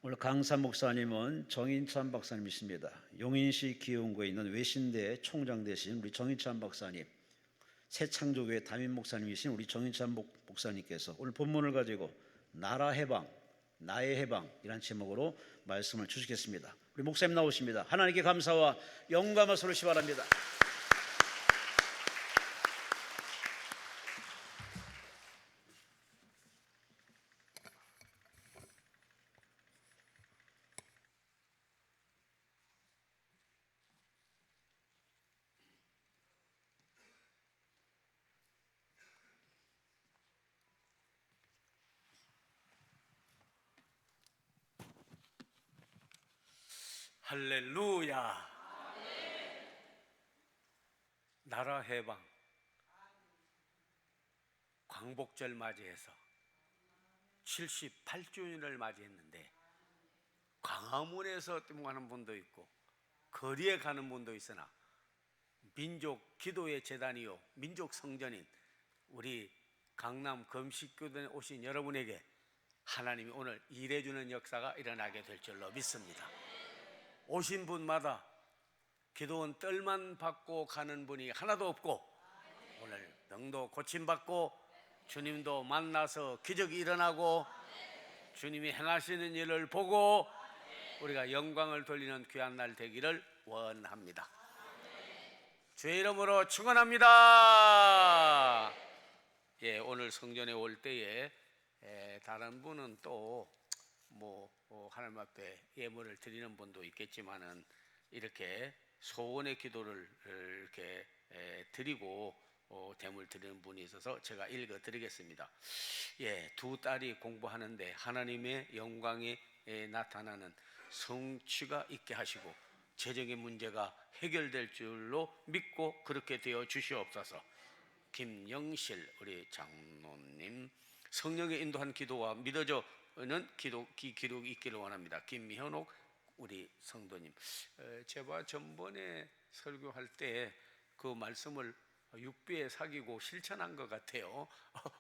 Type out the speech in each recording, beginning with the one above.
오늘 강사 목사님은 정인찬 박사님이십니다. 용인시 기흥구에 있는 외신대 총장 되신 우리 정인찬 박사님, 새창조교회 담임 목사님이신 우리 정인찬 목사님께서 오늘 본문을 가지고 나라 해방, 나의 해방이라는 제목으로 말씀을 주시겠습니다. 우리 목사님 나오십니다. 하나님께 감사와 영감을 소리시 바랍니다. 할렐루야. 나라 해방 광복절 맞이해서 78주년을 맞이했는데 광화문에서 뜸하는 분도 있고 거리에 가는 분도 있으나 민족 기도의 재단이요 민족 성전인 우리 강남 금식교단에 오신 여러분에게 하나님이 오늘 일해주는 역사가 일어나게 될 줄로 믿습니다. 오신 분마다 기도원 뜰만 받고 가는 분이 하나도 없고 오늘 병도 고침받고 주님도 만나서 기적이 일어나고 주님이 행하시는 일을 보고 우리가 영광을 돌리는 귀한 날 되기를 원합니다. 주의 이름으로 축원합니다. 오늘 성전에 올 때에 다른 분은 또 하나님 앞에 예물을 드리는 분도 있겠지만은 이렇게 소원의 기도를 이렇게 드리고 대물 드리는 분이 있어서 제가 읽어 드리겠습니다. 두 딸이 공부하는데 하나님의 영광이 나타나는 성취가 있게 하시고 재정의 문제가 해결될 줄로 믿고 그렇게 되어 주시옵소서. 김영실 우리 장로님, 성령의 인도한 기도와 믿어져는 기록이 있기를 원합니다. 김현옥 우리 성도님, 제가 전번에 설교할 때 그 말씀을 6배에 사귀고 실천한 것 같아요.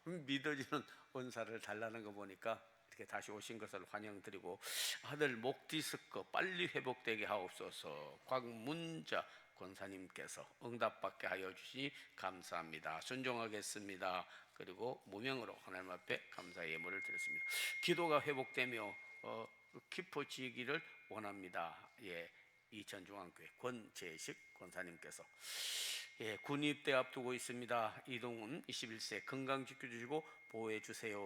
믿어지는 은사를 달라는 거 보니까 이렇게 다시 오신 것을 환영드리고, 아들 목 디스크 빨리 회복되게 하옵소서. 곽문자 권사님께서 응답받게 하여 주시니 감사합니다. 순종하겠습니다. 그리고 무명으로 하나님 앞에 감사의 예물을 드렸습니다. 기도가 회복되며 깊어지기를 원합니다. 이천중앙교회 권재식 권사님께서 군 입대 앞두고 있습니다. 이동훈 21세 건강 지켜주시고 보호해 주세요.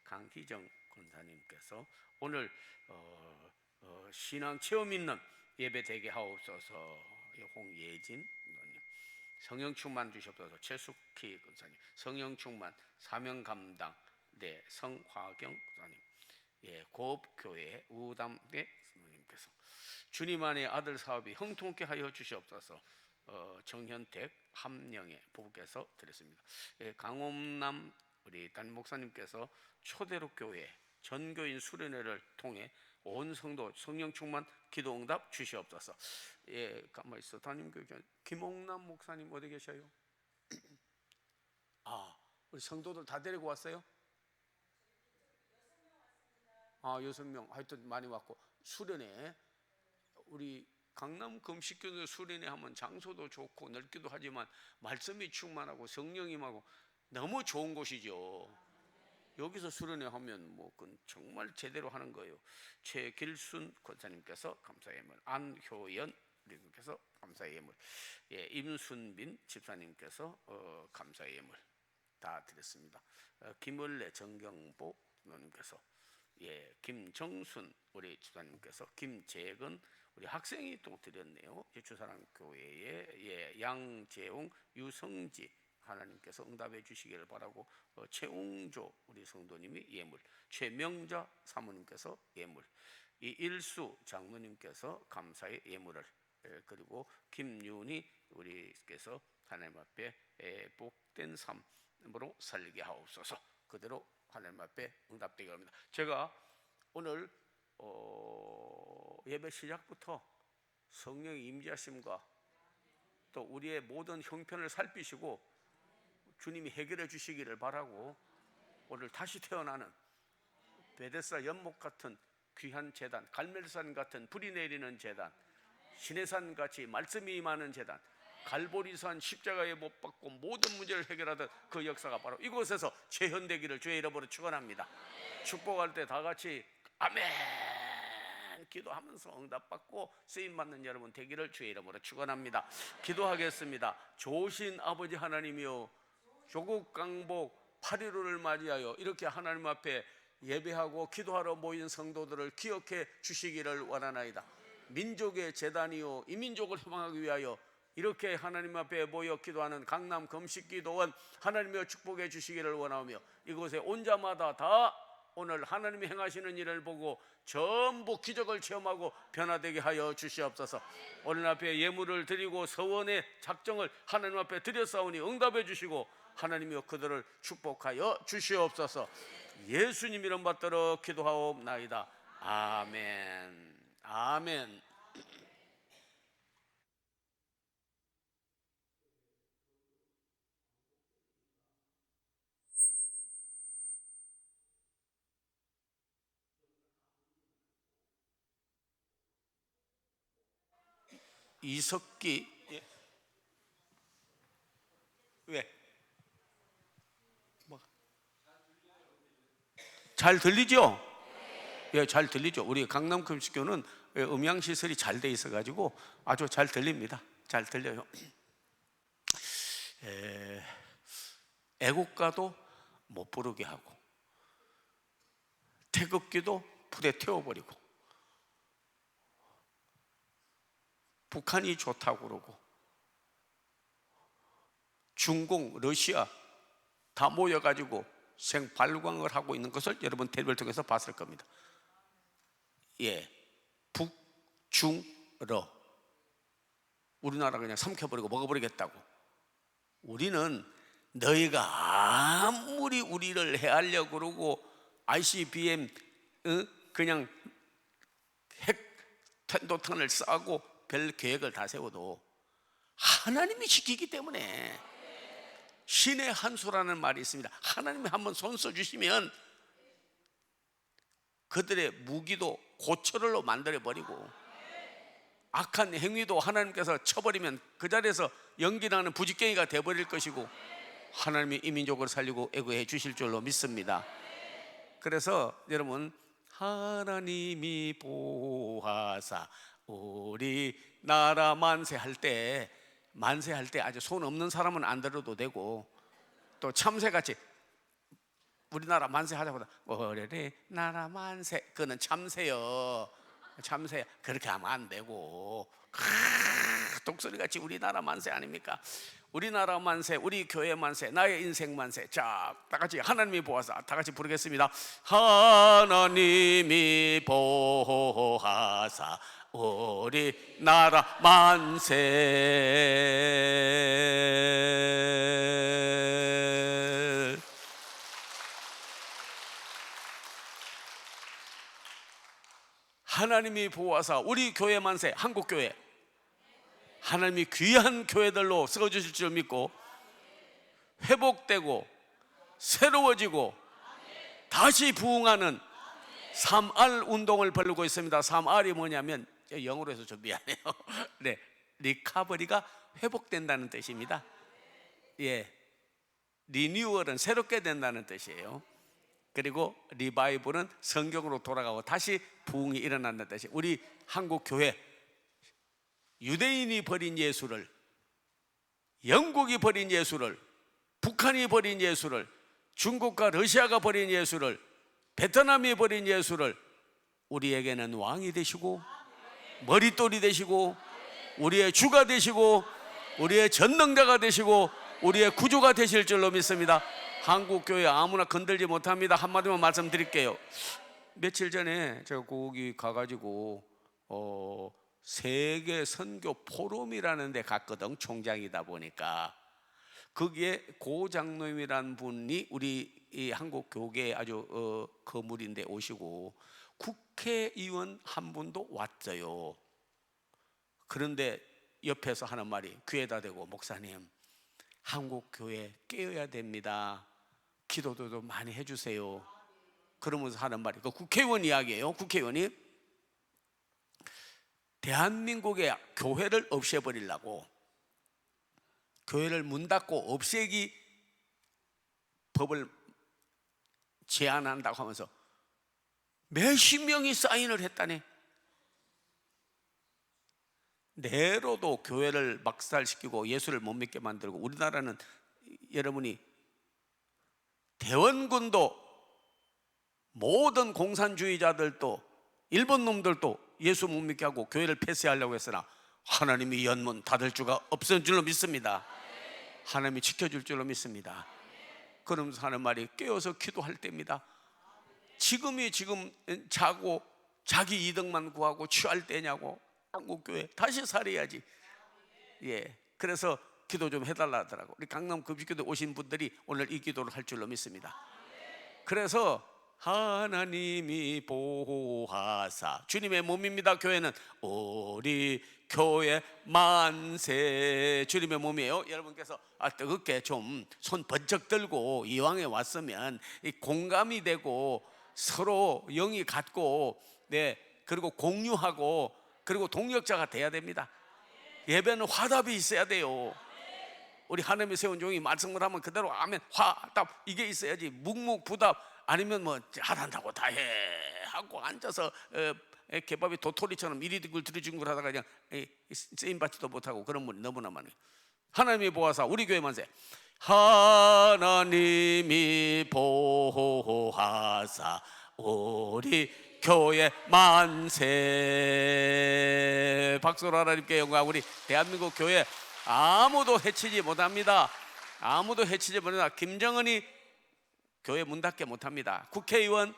강희정 권사님께서 오늘 신앙 체험 있는 예배 되게 하옵소서. 홍예진 님, 성령 충만 주시옵소서. 최숙희 권사님, 성령 충만 사명 감당. 성화경 권사님, 고업교회 우담대 선생님께서 주님 안에 아들 사업이 형통케 하여 주시옵소서. 정현택 함령의 부부께서 드렸습니다. 강홈남 우리 담임 목사님께서 초대로 교회 전교인 수련회를 통해 온 성도 성령 충만 기도 응답 주시옵소서. 가만히 있어. 담임교육장 김홍남 목사님 어디 계셔요? 우리 성도들 다 데리고 왔어요? 6명 하여튼 많이 왔고, 수련회 우리 강남 금식교회 수련회 하면 장소도 좋고 넓기도 하지만 말씀이 충만하고 성령이 임하고 너무 좋은 곳이죠. 여기서 수련회 하면 그건 정말 제대로 하는 거예요. 최길순 권사님께서 감사의 예물, 안효연 우리께서 감사의 예물, 임순빈 집사님께서 감사의 예물 다 드렸습니다. 김을래 정경보 노님께서, 김정순 우리 집사님께서, 김재근 우리 학생이 또 드렸네요. 주사랑교회에 양재웅 유성지 하나님께서 응답해 주시기를 바라고, 최웅조 우리 성도님이 예물, 최명자 사모님께서 예물, 이일수 장로님께서 감사의 예물을, 그리고 김윤희 우리께서 하나님 앞에 복된 삶으로 살게 하옵소서. 그대로 하나님 앞에 응답되게 합니다. 제가 오늘 예배 시작부터 성령의 임재하심과 또 우리의 모든 형편을 살피시고 주님이 해결해 주시기를 바라고, 오늘 다시 태어나는 베데스다 연못 같은 귀한 제단, 갈멜산 같은 불이 내리는 제단, 시내산 같이 말씀이 임하는 제단, 갈보리산 십자가에 못 박고 모든 문제를 해결하던 그 역사가 바로 이곳에서 재현되기를 주의 이름으로 축원합니다. 축복할 때 다 같이 아멘 기도하면서 응답받고 쓰임받는 여러분 되기를 주의 이름으로 축원합니다. 기도하겠습니다. 좋으신 아버지 하나님이여, 조국 강복 8.15를 맞이하여 이렇게 하나님 앞에 예배하고 기도하러 모인 성도들을 기억해 주시기를 원하나이다. 민족의 재단이요 이 민족을 희망하기 위하여 이렇게 하나님 앞에 모여 기도하는 강남 금식기도원 하나님이여 축복해 주시기를 원하며, 이곳에 온 자마다 다 오늘 하나님이 행하시는 일을 보고 전부 기적을 체험하고 변화되게 하여 주시옵소서. 오늘 앞에 예물을 드리고 서원의 작정을 하나님 앞에 드렸사오니 응답해 주시고 하나님이여 그들을 축복하여 주시옵소서. 예수님 이름 받들어 기도하옵나이다. 아멘. 아멘. 이석기 왜? 뭐? 잘 들리죠? 예, 잘 들리죠. 우리 강남 금식교는 음향 시설이 잘 돼 있어 가지고 아주 잘 들립니다. 잘 들려요. 애국가도 못 부르게 하고 태극기도 불에 태워버리고 북한이 좋다고 그러고 중공, 러시아 다 모여가지고 생발광을 하고 있는 것을 여러분 텔레비를 통해서 봤을 겁니다. 예, 북, 중, 러 우리나라 그냥 삼켜버리고 먹어버리겠다고. 우리는 너희가 아무리 우리를 해하려고 그러고 ICBM 그냥 핵 탄도탄을 쏴고 별 계획을 다 세워도 하나님이 지키기 때문에, 신의 한 수라는 말이 있습니다. 하나님이 한번 손 써주시면 그들의 무기도 고철로 만들어버리고 악한 행위도 하나님께서 쳐버리면 그 자리에서 연기나는 부직갱이가 돼버릴 것이고 하나님이 이 민족을 살리고 애구해 주실 줄로 믿습니다. 그래서 여러분, 하나님이 보호하사 우리 나라 만세할 때 아주 손 없는 사람은 안 들어도 되고, 또 참새같이 우리나라 만세하자보다 우리 나라 만세, 그거는 참새요. 참새 그렇게 하면 안 되고 독소리같이 우리나라 만세 아닙니까? 우리나라 만세, 우리 교회 만세, 나의 인생 만세. 자, 다 같이 하나님이 보호하사, 다 같이 부르겠습니다. 하나님이 보호하사 우리 나라 만세. 하나님이 보호하사 우리 교회 만세, 한국교회 하나님이 귀한 교회들로 세워주실 줄 믿고 회복되고 새로워지고 다시 부흥하는 3R 운동을 벌이고 있습니다. 3R이 뭐냐면, 영어로 해서 좀 미안해요. 네, 리커버리가 회복된다는 뜻입니다. 예, 리뉴얼은 새롭게 된다는 뜻이에요. 그리고 리바이벌은 성경으로 돌아가고 다시 부흥이 일어난다는 뜻이. 우리 한국 교회, 유대인이 버린 예수를, 영국이 버린 예수를, 북한이 버린 예수를, 중국과 러시아가 버린 예수를, 베트남이 버린 예수를 우리에게는 왕이 되시고 머릿돌이 되시고 우리의 주가 되시고 우리의 전능자가 되시고 우리의 구주가 되실 줄로 믿습니다. 한국교회 아무나 건들지 못합니다. 한마디만 말씀드릴게요. 며칠 전에 제가 거기 가가지고 세계 선교 포럼이라는 데 갔거든. 총장이다 보니까 거기에 고 장로님이라는 분이 우리 이 한국 교계 아주 거물인데 오시고 국회의원 한 분도 왔어요. 그런데 옆에서 하는 말이 귀에다 대고, 목사님 한국 교회 깨어야 됩니다. 기도도 많이 해주세요. 그러면서 하는 말이 그 국회의원 이야기예요. 국회의원이 대한민국의 교회를 없애버리려고, 교회를 문 닫고 없애기 법을 제안한다고 하면서 몇십 명이 사인을 했다네. 내로도 교회를 막살시키고 예수를 못 믿게 만들고, 우리나라는 여러분이 대원군도 모든 공산주의자들도 일본 놈들도 예수 못 믿게 하고 교회를 폐쇄하려고 했으나 하나님이 연문 닫을 수가 없을 줄로 믿습니다. 하나님이 지켜줄 줄로 믿습니다. 그러면서 하는 말이 깨어서 기도할 때입니다. 지금 자고 자기 이득만 구하고 취할 때냐고. 한국교회 다시 살아야지. 예, 그래서 기도 좀 해달라 하더라고. 우리 강남 급식교대 오신 분들이 오늘 이 기도를 할 줄로 믿습니다. 그래서 하나님이 보호하사, 주님의 몸입니다. 교회는 우리 교회 만세. 주님의 몸이에요. 여러분께서 뜨겁게 좀 손 번쩍 들고 이왕에 왔으면 공감이 되고 서로 영이 같고, 네, 그리고 공유하고, 그리고 동역자가 돼야 됩니다. 예배는 화답이 있어야 돼요. 우리 하나님이 세운 종이 말씀을 하면 그대로 아멘, 화답, 이게 있어야지. 묵묵부답 아니면 뭐 하단다고 다 해 하고 앉아서 개밥이 도토리처럼 이리디굴 들이중굴 하다가 그냥 쓰임받지도 못하고 그런 분이 너무나 많아요. 하나님이 보호하사 우리 교회 만세. 하나님이 보호하사 우리 교회 만세. 박수로 하나님께 영광. 우리 대한민국 교회 아무도 해치지 못합니다. 아무도 해치지 못합니다. 김정은이 교회 문 닫게 못합니다. 국회의원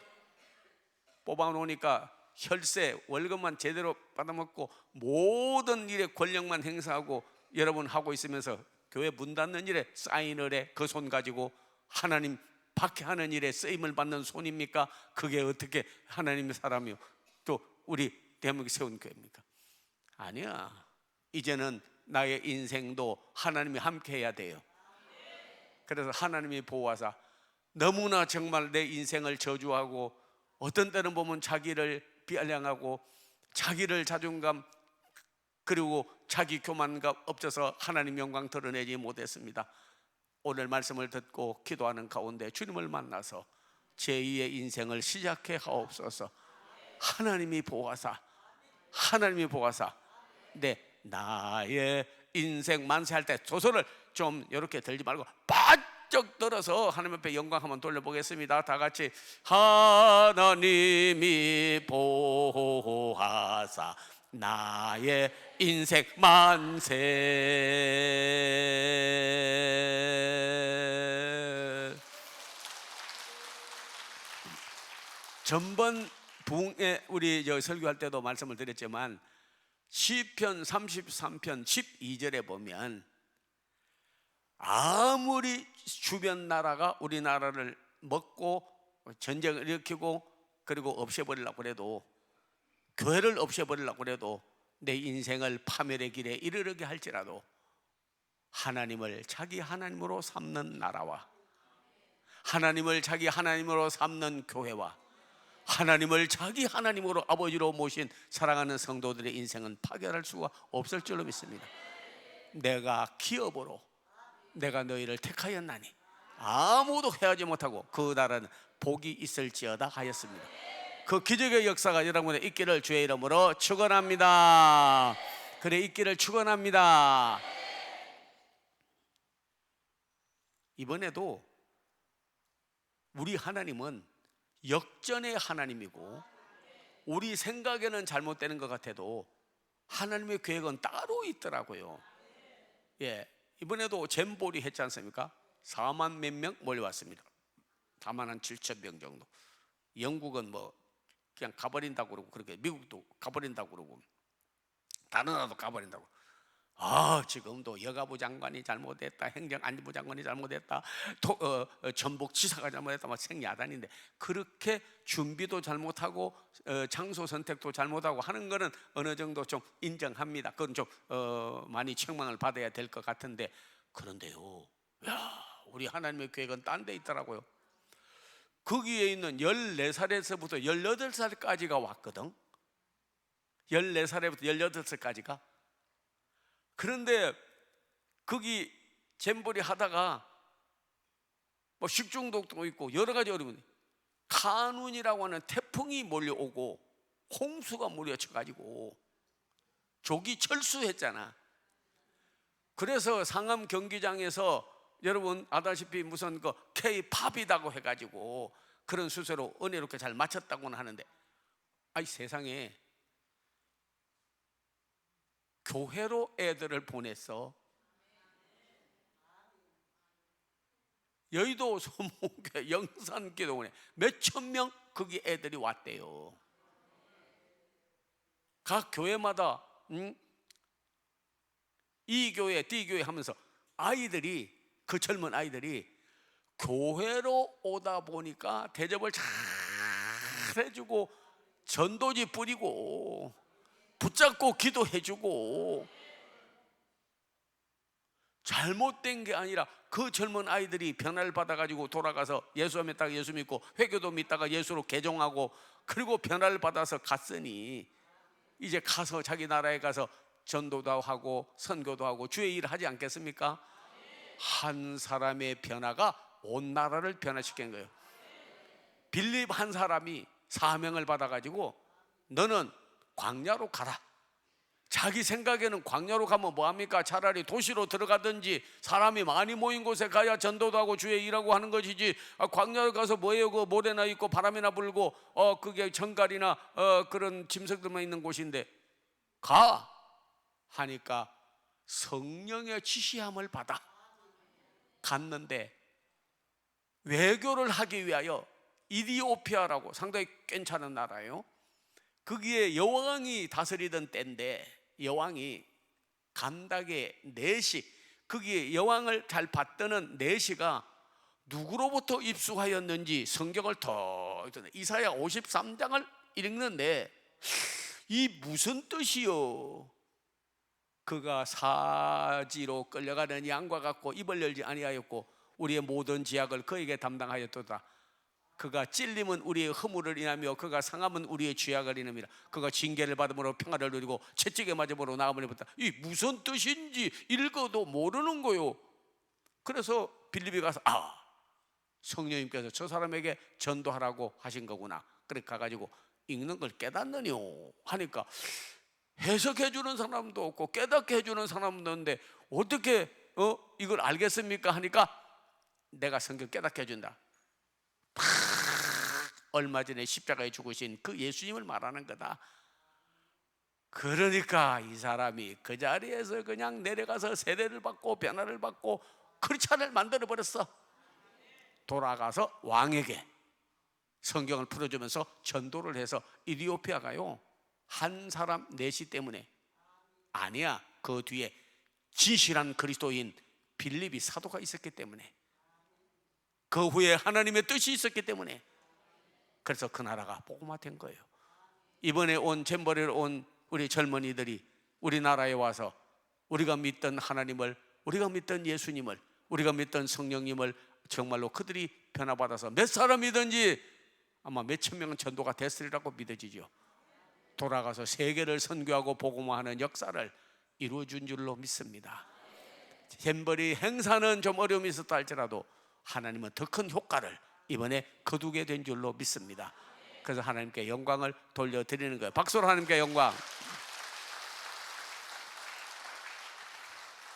뽑아놓으니까 혈세 월급만 제대로 받아먹고 모든 일에 권력만 행사하고 여러분 하고 있으면서 교회 문 닫는 일에 사인을 해. 그 손 가지고 하나님 박해하는 일에 쓰임을 받는 손입니까? 그게 어떻게 하나님의 사람이요 또 우리 대한민국에 세운 교회입니까? 아니야. 이제는 나의 인생도 하나님이 함께 해야 돼요. 그래서 하나님이 보호하사 너무나 정말 내 인생을 저주하고, 어떤 때는 보면 자기를 비아냥하고 자기를 자존감 그리고 자기 교만감 엎쳐서 하나님 영광 드러내지 못했습니다. 오늘 말씀을 듣고 기도하는 가운데 주님을 만나서 제2의 인생을 시작해 하옵소서. 하나님이 보호하사, 하나님이 보호하사 나의 인생 만세할 때 조소를 좀 이렇게 들지 말고 바짝 들어서 하나님 앞에 영광 한번 돌려보겠습니다. 다 같이 하나님이 보호하사 나의 인생 만세. 전번 부흥회 우리 설교할 때도 말씀을 드렸지만 시편 33편 12절에 보면 아무리 주변 나라가 우리나라를 먹고 전쟁을 일으키고 그리고 없애버리려고 해도, 교회를 없애버리려고 해도, 내 인생을 파멸의 길에 이르게 할지라도 하나님을 자기 하나님으로 삼는 나라와 하나님을 자기 하나님으로 삼는 교회와 하나님을 자기 하나님으로 아버지로 모신 사랑하는 성도들의 인생은 파괴할 수가 없을 줄로 믿습니다. 내가 기업으로 내가 너희를 택하였나니 아무도 해하지 못하고 그 나라는 복이 있을지어다 하였습니다. 그 기적의 역사가 여러분의 있기를 주의 이름으로 축원합니다. 그래 있기를 축원합니다. 이번에도 우리 하나님은 역전의 하나님이고, 우리 생각에는 잘못되는 것 같아도 하나님의 계획은 따로 있더라고요. 예, 이번에도 잼볼이 했지 않습니까? 4만 몇 명 몰려왔습니다. 4만 한 7천 명 정도. 영국은 뭐 그냥 가버린다고 그러고, 그렇게 미국도 가버린다고 그러고 다른 나라도 가버린다고. 지금도 여가부 장관이 잘못했다, 행정안전부 장관이 잘못했다, 전북지사가 잘못했다, 막 생야단인데, 그렇게 준비도 잘못하고 장소 선택도 잘못하고 하는 거는 어느 정도 좀 인정합니다. 그건 좀 많이 책망을 받아야 될 것 같은데, 그런데요, 우리 하나님의 계획은 딴 데 있더라고요. 거기에 있는 14살에서부터 18살까지가 왔거든. 14살부터 18살까지가. 그런데 거기 잼버리 하다가 뭐 식중독도 있고 여러 가지 어려움이, 카눈이라고 하는 태풍이 몰려오고 홍수가 몰려쳐가지고 조기 철수했잖아. 그래서 상암 경기장에서 여러분 아다시피 무슨 그 K-팝이라고 해가지고 그런 수세로 은혜롭게 잘 마쳤다고는 하는데, 아이 세상에 교회로 애들을 보냈어. 여의도 소목교회 영산기도원에 몇천 명 거기 애들이 왔대요. 각 교회마다 이 교회, D 교회 하면서 아이들이, 그 젊은 아이들이 교회로 오다 보니까 대접을 잘 해주고 전도지 뿌리고 붙잡고 기도해주고, 잘못된 게 아니라 그 젊은 아이들이 변화를 받아가지고 돌아가서 예수 믿다가 예수 믿고 회교도 믿다가 예수로 개종하고 그리고 변화를 받아서 갔으니 이제 가서 자기 나라에 가서 전도도 하고 선교도 하고 주의 일을 하지 않겠습니까? 한 사람의 변화가 온 나라를 변화시킨 거예요. 빌립 한 사람이 사명을 받아가지고 너는 광야로 가라. 자기 생각에는 광야로 가면 뭐합니까? 차라리 도시로 들어가든지 사람이 많이 모인 곳에 가야 전도도 하고 주의 일하고 하는 것이지, 광야로 가서 뭐예요? 그 모래나 있고 바람이나 불고 그게 정갈이나 그런 짐승들만 있는 곳인데 가 하니까 성령의 지시함을 받아 갔는데, 외교를 하기 위하여 이디오피아라고 상당히 괜찮은 나라예요. 거기에 여왕이 다스리던 때인데 여왕이 간닥의 내시, 거기에 여왕을 잘 받드는 내시가 누구로부터 입수하였는지 성경을 더 이사야 53장을 읽는데 이 무슨 뜻이요? 그가 사지로 끌려가는 양과 같고 입을 열지 아니하였고 우리의 모든 지약을 그에게 담당하였도다. 그가 찔림은 우리의 허물을 인하며 그가 상함은 우리의 죄악을 인함이라. 그가 징계를 받음으로 평화를 누리고 채찍에 맞음으로 나음을 입었다. 이 무슨 뜻인지 읽어도 모르는 거요. 그래서 빌립이 가서 성령님께서 저 사람에게 전도하라고 하신 거구나. 그래 가가지고 읽는 걸 깨닫느뇨 하니까 해석해 주는 사람도 없고 깨닫게 해주는 사람도 없는데 어떻게 이걸 알겠습니까 하니까 내가 성경 깨닫게 해준다. 얼마 전에 십자가에 죽으신 그 예수님을 말하는 거다. 그러니까 이 사람이 그 자리에서 그냥 내려가서 세례를 받고 변화를 받고 크리스찬을 만들어 버렸어. 돌아가서 왕에게 성경을 풀어주면서 전도를 해서 이디오피아 가요. 한 사람 내시 때문에 아니야. 그 뒤에 진실한 그리스도인 빌립이 사도가 있었기 때문에, 그 후에 하나님의 뜻이 있었기 때문에, 그래서 그 나라가 복음화 된 거예요. 이번에 온 잼버리를 온 우리 젊은이들이 우리나라에 와서 우리가 믿던 하나님을, 우리가 믿던 예수님을, 우리가 믿던 성령님을 정말로 그들이 변화받아서 몇 사람이든지 아마 몇천 명은 전도가 됐으리라고 믿어지죠. 돌아가서 세계를 선교하고 복음화하는 역사를 이루어준 줄로 믿습니다. 잼버리 행사는 좀 어려움이 있었다 할지라도 하나님은 더 큰 효과를 이번에 거두게 된 줄로 믿습니다. 그래서 하나님께 영광을 돌려드리는 거예요. 박수로 하나님께 영광.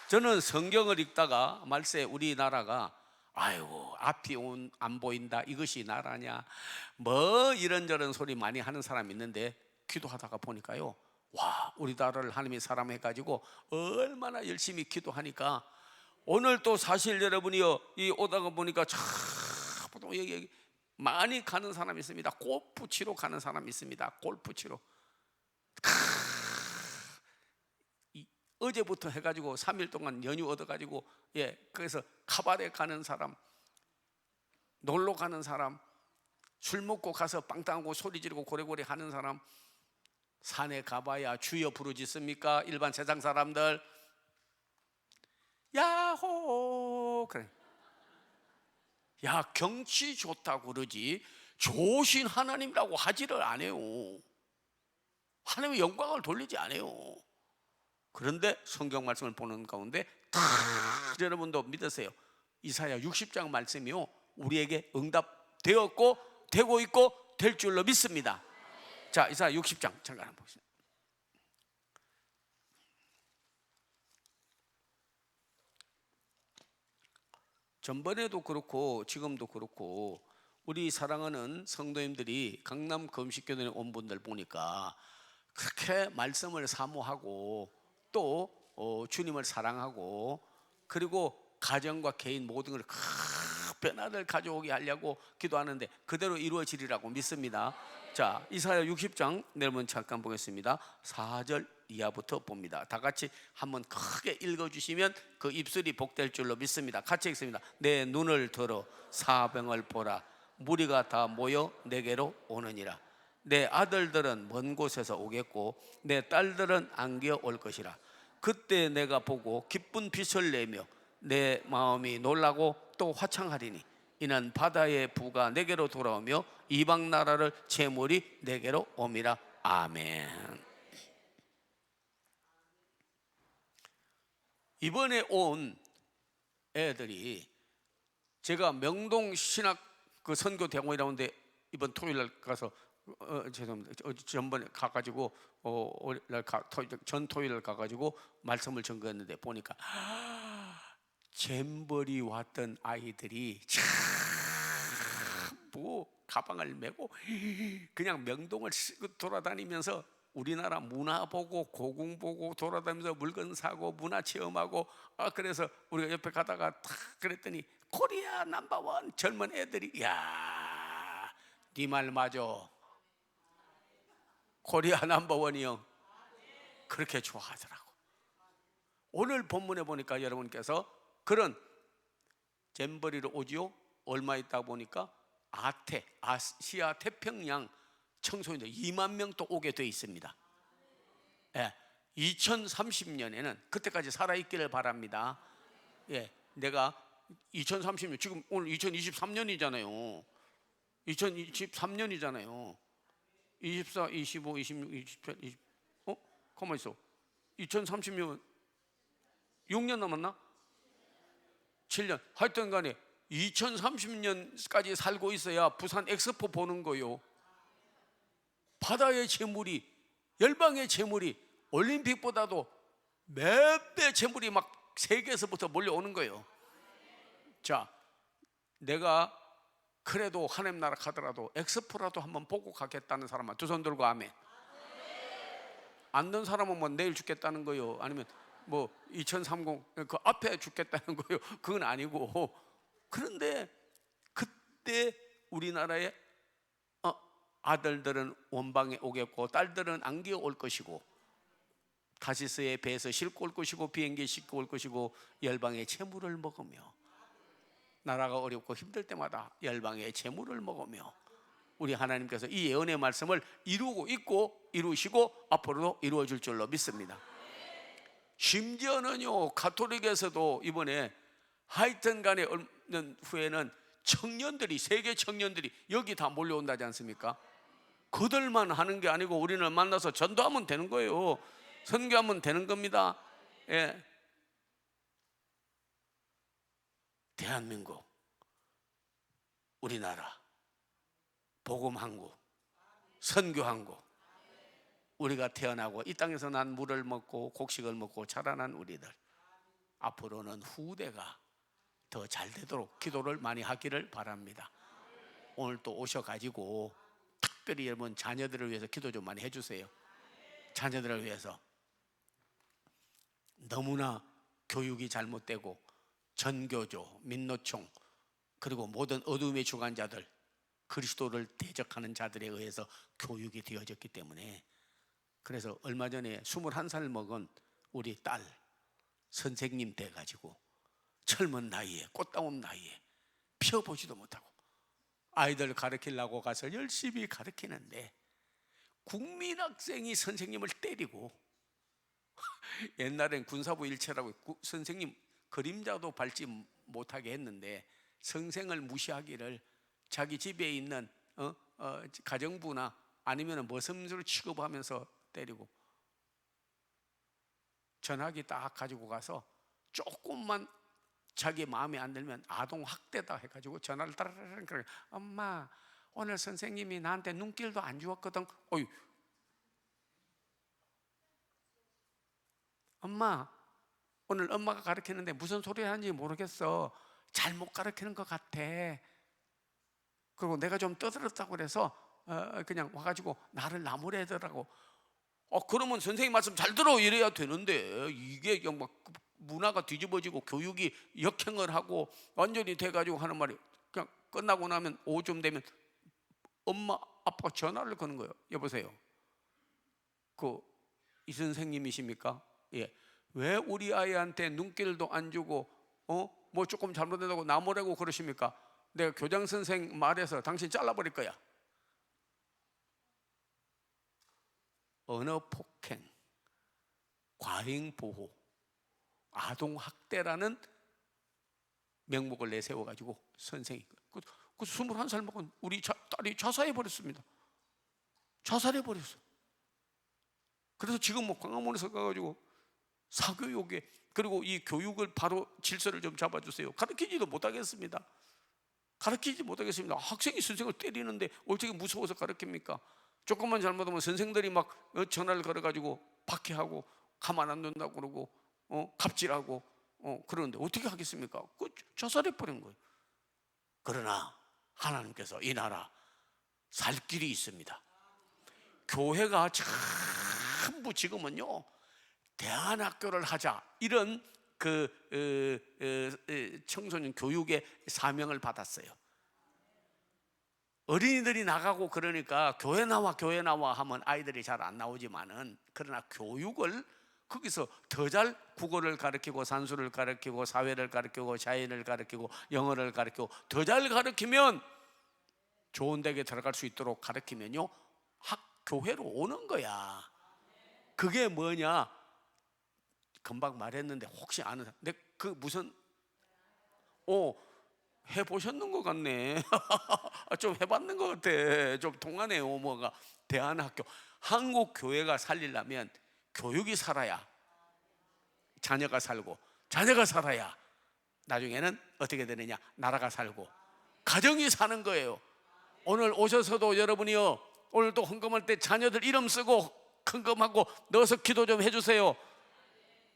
저는 성경을 읽다가 말세 우리나라가 아이고 앞이 안 보인다, 이것이 나라냐, 뭐 이런저런 소리 많이 하는 사람이 있는데 기도하다가 보니까요, 와, 우리나라를 하나님이 사랑해가지고 얼마나 열심히 기도하니까 오늘 또 사실 여러분이요, 이 오다가 보니까 참 여기 많이 가는 사람이 있습니다. 골프 치러 가는 사람이 있습니다. 골프 치러. 어제부터 해가지고 3일 동안 연휴 얻어가지고 그래서 카바레 가는 사람, 놀러 가는 사람, 술 먹고 가서 빵땅하고 소리 지르고 고래고래 하는 사람, 산에 가봐야 주여 부르짖습니까? 일반 세상 사람들 야호 그래, 야, 경치 좋다고 그러지 좋으신 하나님이라고 하지를 않아요. 하나님의 영광을 돌리지 않아요. 그런데 성경 말씀을 보는 가운데 다 여러분도 믿으세요. 이사야 60장 말씀이요, 우리에게 응답되었고 되고 있고 될 줄로 믿습니다. 자, 이사야 60장 잠깐 한번 보시죠. 전번에도 그렇고 지금도 그렇고 우리 사랑하는 성도님들이 강남 금식교단에 온 분들 보니까 그렇게 말씀을 사모하고 또 주님을 사랑하고 그리고 가정과 개인 모든 걸 큰 변화를 가져오게 하려고 기도하는데 그대로 이루어지리라고 믿습니다. 자, 이사야 60장 내려면 잠깐 보겠습니다. 4절 이하부터 봅니다. 다 같이 한번 크게 읽어주시면 그 입술이 복될 줄로 믿습니다. 같이 읽습니다. 내 눈을 들어 사병을 보라. 무리가 다 모여 내게로 오느니라. 내 아들들은 먼 곳에서 오겠고 내 딸들은 안겨 올 것이라. 그때 내가 보고 기쁜 빛을 내며 내 마음이 놀라고 또 화창하리니 이는 바다의 부가 내게로 돌아오며 이방 나라를 재물이 내게로 옴이라. 아멘. 이번에 온 애들이 제가 명동 신학 그 선교 대공이라는데 이번 토요일 날 가서 죄송합니다. 전번에 가가지고 전 토요일 날 가가지고 말씀을 전거했는데 보니까 잼버리 왔던 아이들이 뭐 가방을 메고 그냥 명동을 돌아다니면서 우리나라 문화 보고 고궁 보고 돌아다니면서 물건 사고 문화 체험하고 그래서 우리가 옆에 가다가 탁 그랬더니 코리아 넘버원 젊은 애들이 야, 네 말 맞아. 코리아 넘버원이요. 그렇게 좋아하더라고. 오늘 본문에 보니까 여러분께서 그런 잼버리로 오지요. 얼마 있다 보니까 아시아 태평양 청소년들 2만 명 또 오게 돼 있습니다. 2030년에는 그때까지 살아있기를 바랍니다. 내가 2030년 지금 오늘 2023년이잖아요. 2023년이잖아요. 24, 25, 26, 27, 20 가만 있어. 2030년 6년 남았나? 7년. 하여튼 간에 2030년까지 살고 있어야 부산 엑스포 보는 거요. 바다의 재물이, 열방의 재물이 올림픽보다도 몇 배 재물이 막 세계에서부터 몰려오는 거예요. 자, 내가 그래도 하나님 나라 가더라도 엑스포라도 한번 보고 가겠다는 사람은 두 손 들고 아멘. 안 된 사람은 뭐 내일 죽겠다는 거요, 아니면 뭐 2030 그 앞에 죽겠다는 거요. 그건 아니고. 그런데 그때 우리나라의 아들들은 원방에 오겠고 딸들은 안겨 올 것이고 다시스의 배에서 싣고 올 것이고 비행기에 싣고 올 것이고 열방의 채물을 먹으며 나라가 어렵고 힘들 때마다 열방의 채물을 먹으며 우리 하나님께서 이 예언의 말씀을 이루고 있고 이루시고 앞으로도 이루어 줄 줄로 믿습니다. 심지어는요, 가톨릭에서도 이번에 하여튼 간에 얼마 후에는 청년들이, 세계 청년들이 여기 다 몰려온다지 않습니까? 그들만 하는 게 아니고 우리는 만나서 전도하면 되는 거예요. 선교하면 되는 겁니다. 대한민국, 우리나라 복음한국, 선교한국, 우리가 태어나고 이 땅에서 난 물을 먹고 곡식을 먹고 자라난 우리들, 앞으로는 후대가 더 잘 되도록 기도를 많이 하기를 바랍니다. 오늘 또 오셔가지고 특별히 여러분 자녀들을 위해서 기도 좀 많이 해주세요. 자녀들을 위해서. 너무나 교육이 잘못되고 전교조, 민노총, 그리고 모든 어둠의 주관자들, 그리스도를 대적하는 자들에 의해서 교육이 되어졌기 때문에, 그래서 얼마 전에 21살 먹은 우리 딸 선생님 돼가지고 젊은 나이에, 꽃다운 나이에 피워보지도 못하고 아이들 가르치려고 가서 열심히 가르치는데 국민학생이 선생님을 때리고 옛날엔 군사부 일체라고 선생님 그림자도 밟지 못하게 했는데 선생을 무시하기를 자기 집에 있는 가정부나 아니면 머슴으로 취급하면서 때리고, 전화기 딱 가지고 가서 조금만 자기 마음에 안 들면 아동 학대다 해가지고 전화를 따라라라 그래. 엄마, 오늘 선생님이 나한테 눈길도 안 주었거든. 어이, 엄마, 오늘 엄마가 가르치는데 무슨 소리 하는지 모르겠어. 잘못 가르치는 것 같아. 그리고 내가 좀 떠들었다고 그래서 그냥 와가지고 나를 나무래더라고. 그러면 선생님 말씀 잘 들어 이래야 되는데, 이게 그냥 막 문화가 뒤집어지고 교육이 역행을 하고 완전히 돼가지고 하는 말이, 그냥 끝나고 나면 오후쯤 되면 엄마 아빠가 전화를 거는 거예요. 여보세요, 이 선생님이십니까? 예. 왜 우리 아이한테 눈길도 안 주고 뭐 조금 잘못된다고 나무라고 그러십니까? 내가 교장 선생 말해서 당신 잘라버릴 거야. 언어 폭행, 과잉 보호, 아동 학대라는 명목을 내세워 가지고 선생이 그 21살 먹은 우리 딸이 자살해 버렸습니다. 자살해 버렸어. 그래서 지금 뭐 광화문에서 가가지고 사교육에, 그리고 이 교육을 바로 질서를 좀 잡아주세요. 가르치지도 못하겠습니다. 가르치지 못하겠습니다. 학생이 선생을 때리는데 어떻게 무서워서 가르칩니까? 조금만 잘못하면 선생들이 막 전화를 걸어가지고 박해하고 가만 안 둔다고 그러고 갑질하고 그러는데 어떻게 하겠습니까? 자살해버린 거예요. 그러나 하나님께서 이 나라 살 길이 있습니다. 교회가 전부 지금은요 대안학교를 하자, 이런 청소년 교육의 사명을 받았어요. 어린이들이 나가고 그러니까 교회 나와 하면 아이들이 잘 안 나오지만은, 그러나 교육을 거기서 더 잘 국어를 가르치고 산수를 가르치고 사회를 가르치고 자연을 가르치고 영어를 가르치고 더 잘 가르치면, 좋은 댁에 들어갈 수 있도록 가르치면요 교회로 오는 거야. 그게 뭐냐? 금방 말했는데 혹시 아는 사람? 무슨 해보셨는 것 같네. 좀 해봤는 것 같아. 좀 통하네요. 뭐가 대안학교. 한국 교회가 살리려면 교육이 살아야 자녀가 살고, 자녀가 살아야 나중에는 어떻게 되느냐? 나라가 살고 가정이 사는 거예요. 오늘 오셔서도 여러분이요, 오늘도 헌금할 때 자녀들 이름 쓰고 헌금하고 넣어서 기도 좀 해주세요.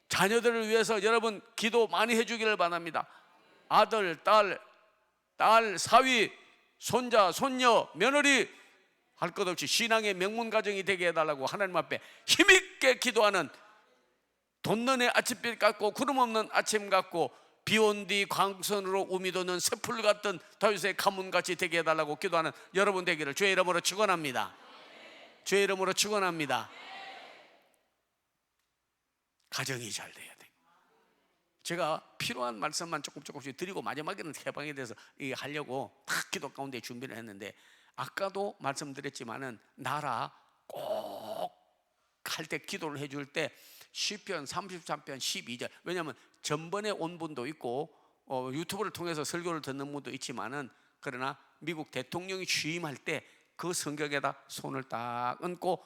자녀들을 위해서 여러분 기도 많이 해주기를 바랍니다. 아들, 딸, 사위, 손자, 손녀, 며느리 할 것 없이 신앙의 명문 가정이 되게 해달라고 하나님 앞에 힘있게 기도하는, 돋는 아침빛 같고 구름 없는 아침 같고 비온 뒤 광선으로 우미 돋는 새풀 같은 다윗의 가문같이 되게 해달라고 기도하는 여러분 되기를 주의 이름으로 축원합니다. 주의 이름으로 축원합니다. 가정이 잘 돼야 돼. 제가 필요한 말씀만 조금씩 드리고 마지막에는 해방에 대해서 하려고 딱 기도 가운데 준비를 했는데, 아까도 말씀드렸지만은 나라 꼭 할 때 기도를 해줄 때 시편 33편 12절, 왜냐하면 전번에 온 분도 있고 유튜브를 통해서 설교를 듣는 분도 있지만은, 그러나 미국 대통령이 취임할 때 그 성경에다 손을 딱 얹고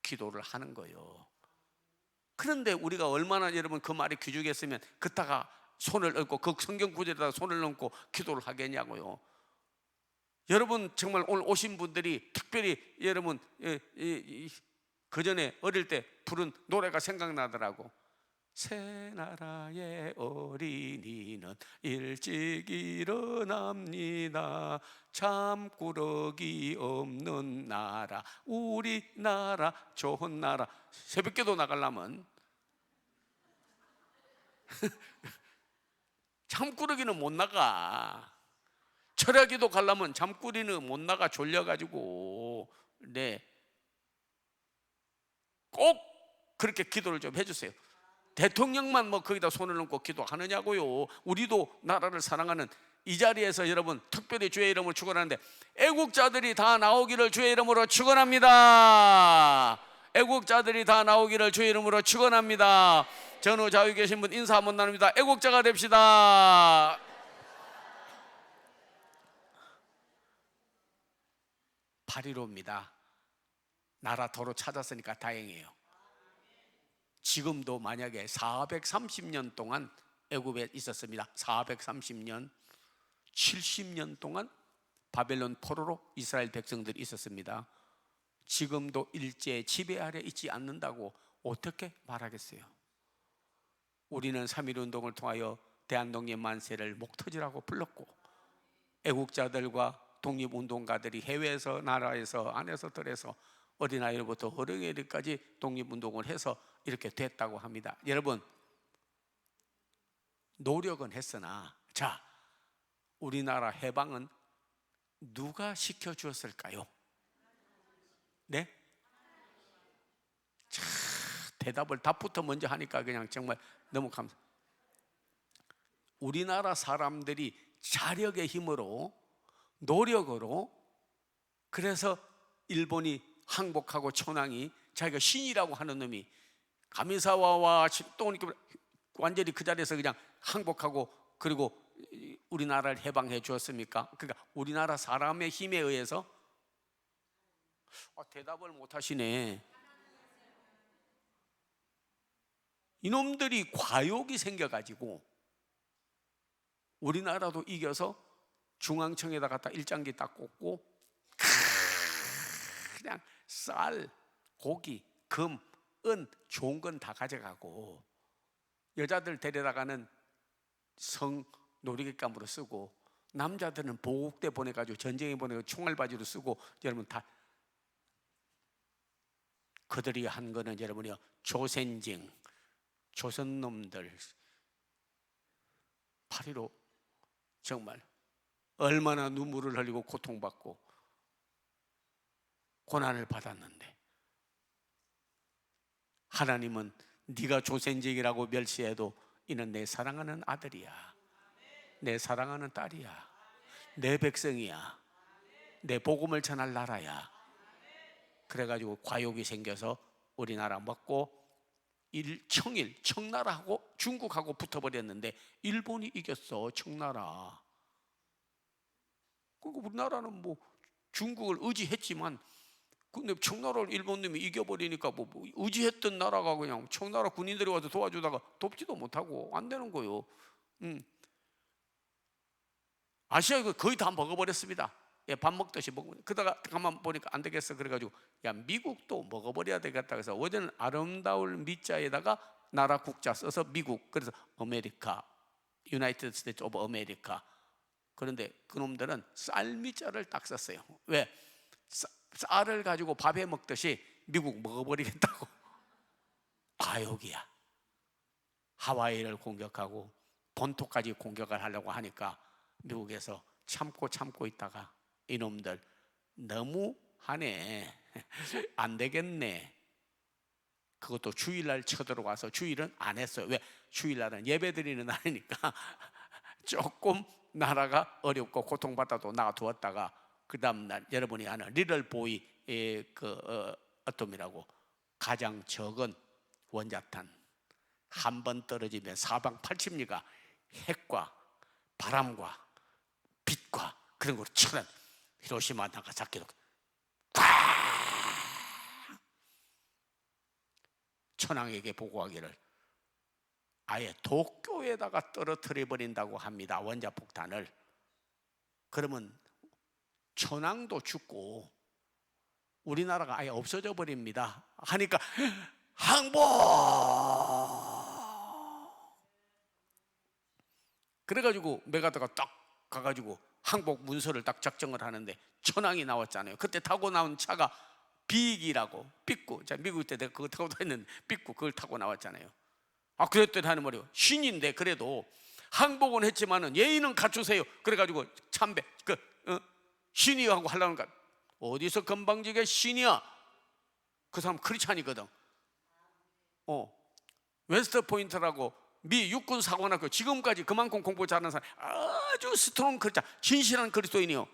기도를 하는 거예요. 그런데 우리가 얼마나 여러분 그 말이 귀중했으면 그따가 손을 얹고 그 성경 구절에다가 손을 얹고 기도를 하겠냐고요. 여러분 정말 오늘 오신 분들이 특별히 여러분 그 전에 어릴 때 부른 노래가 생각나더라고. 새 나라의 어린이는 일찍 일어납니다. 잠꾸러기 없는 나라, 우리나라 좋은 나라. 새벽기도 나가려면 잠꾸러기는 못 나가. 철야기도 가려면 잠꾸리는 못 나가, 졸려가지고. 네, 꼭 그렇게 기도를 좀 해주세요. 대통령만 뭐 거기다 손을 얹고 기도하느냐고요. 우리도 나라를 사랑하는 이 자리에서 여러분 특별히 주의 이름을 축원하는데, 애국자들이 다 나오기를 주의 이름으로 축원합니다. 애국자들이 다 나오기를 주의 이름으로 축원합니다. 전후 좌우 계신 분 인사 한번 나눕니다. 애국자가 됩시다. 8.15입니다. 나라 도로 찾았으니까 다행이에요. 지금도 만약에 430년 동안 애굽에 있었습니다. 430년, 70년 동안 바벨론 포로로 이스라엘 백성들이 있었습니다. 지금도 일제 지배 아래 있지 않는다고 어떻게 말하겠어요? 우리는 3.1운동을 통하여 대한독립 만세를 목터지라고 불렀고, 애국자들과 독립운동가들이 해외에서, 나라에서, 안에서, 들에서 어린아이로부터 어린애들까지 독립운동을 해서 이렇게 됐다고 합니다. 여러분, 노력은 했으나, 자, 우리나라 해방은 누가 시켜주었을까요? 네? 자, 대답을 답부터 먼저 하니까 그냥 정말 너무 감사. 우리나라 사람들이 자력의 힘으로, 노력으로, 그래서 일본이 항복하고 천황이 자기가 신이라고 하는 놈이 가미사와와 또 완전히 그 자리에서 그냥 항복하고 그리고 우리나라를 해방해 주었습니까? 그러니까 우리나라 사람의 힘에 의해서. 대답을 못 하시네. 이놈들이 과욕이 생겨가지고 우리나라도 이겨서 중앙청에다 갖다 일장기 딱 꽂고 그냥 쌀, 고기, 금, 은 좋은 건 다 가져가고 여자들 데려다가는 성 놀이기감으로 쓰고 남자들은 보국대 보내가지고 전쟁에 보내고 총알바지로 쓰고 여러분 다 그들이 한 거는 여러분이요 조센징 조선놈들 8.15 정말 얼마나 눈물을 흘리고 고통받고 고난을 받았는데 하나님은 네가 조센징이라고 멸시해도 이는 내 사랑하는 아들이야, 내 사랑하는 딸이야, 내 백성이야, 내 복음을 전할 나라야. 그래가지고 과욕이 생겨서 우리나라 먹고 청나라하고 중국하고 붙어버렸는데 일본이 이겼어. 청나라. 그리고 우리나라는 뭐 중국을 의지했지만 근데 청나라를 일본놈이 이겨버리니까 뭐 의지했던 나라가 그냥 청나라 군인들이 와서 도와주다가 돕지도 못하고 안 되는 거예요. 아시아가 거의 다 먹어버렸습니다. 예, 밥 먹듯이 먹고 그러다가 가만 보니까 안 되겠어. 그래가지고 야 미국도 먹어버려야 되겠다. 그래서 어제는 아름다울 미자에다가 나라 국자 써서 미국, 그래서 아메리카, 유나이티드 스테이트 오브 아메리카. 그런데 그놈들은 쌀 미자를 딱 썼어요. 왜? 쌀을 가지고 밥에 먹듯이 미국 먹어버리겠다고. 과욕이야. 하와이를 공격하고 본토까지 공격을 하려고 하니까 미국에서 참고 있다가 이놈들 너무 하네, 안 되겠네. 그것도 주일날 쳐들어와서 주일은 안 했어요. 왜? 주일날은 예배드리는 날이니까 조금 나라가 어렵고 고통받아도 놔두었다가 그 다음날 여러분이 아는 리틀보이의 어tom이라고 가장 적은 원자탄 한 번 떨어지면 사방팔십리가 핵과 바람과 빛과 그런 걸 쳐는 히로시마 나가사키도 천황에게 보고하기를 아예 도쿄에다가 떨어뜨려 버린다고 합니다. 원자폭탄을. 그러면 천황도 죽고 우리나라가 아예 없어져 버립니다 하니까 항복. 그래가지고 메가더가 딱 가가지고 항복 문서를 딱 작성을 하는데 천황이 나왔잖아요. 그때 타고 나온 차가 비익이라고 삐꾸. 자, 미국 때 내가 그거 타고 다녔는데 삐꾸 그걸 타고 나왔잖아요. 그랬더니 하는 말이요. 신인데 그래도 항복은 했지만은 예의는 갖추세요. 그래가지고 참배 신이하고 하려는 거 어디서 건방지게 신이야? 그 사람 크리스찬이거든. 웨스트 포인트라고 미 육군 사관학교 지금까지 그만큼 공부 잘하는 사람 아주 스트롱 크리스찬 진실한 그리스도인이요.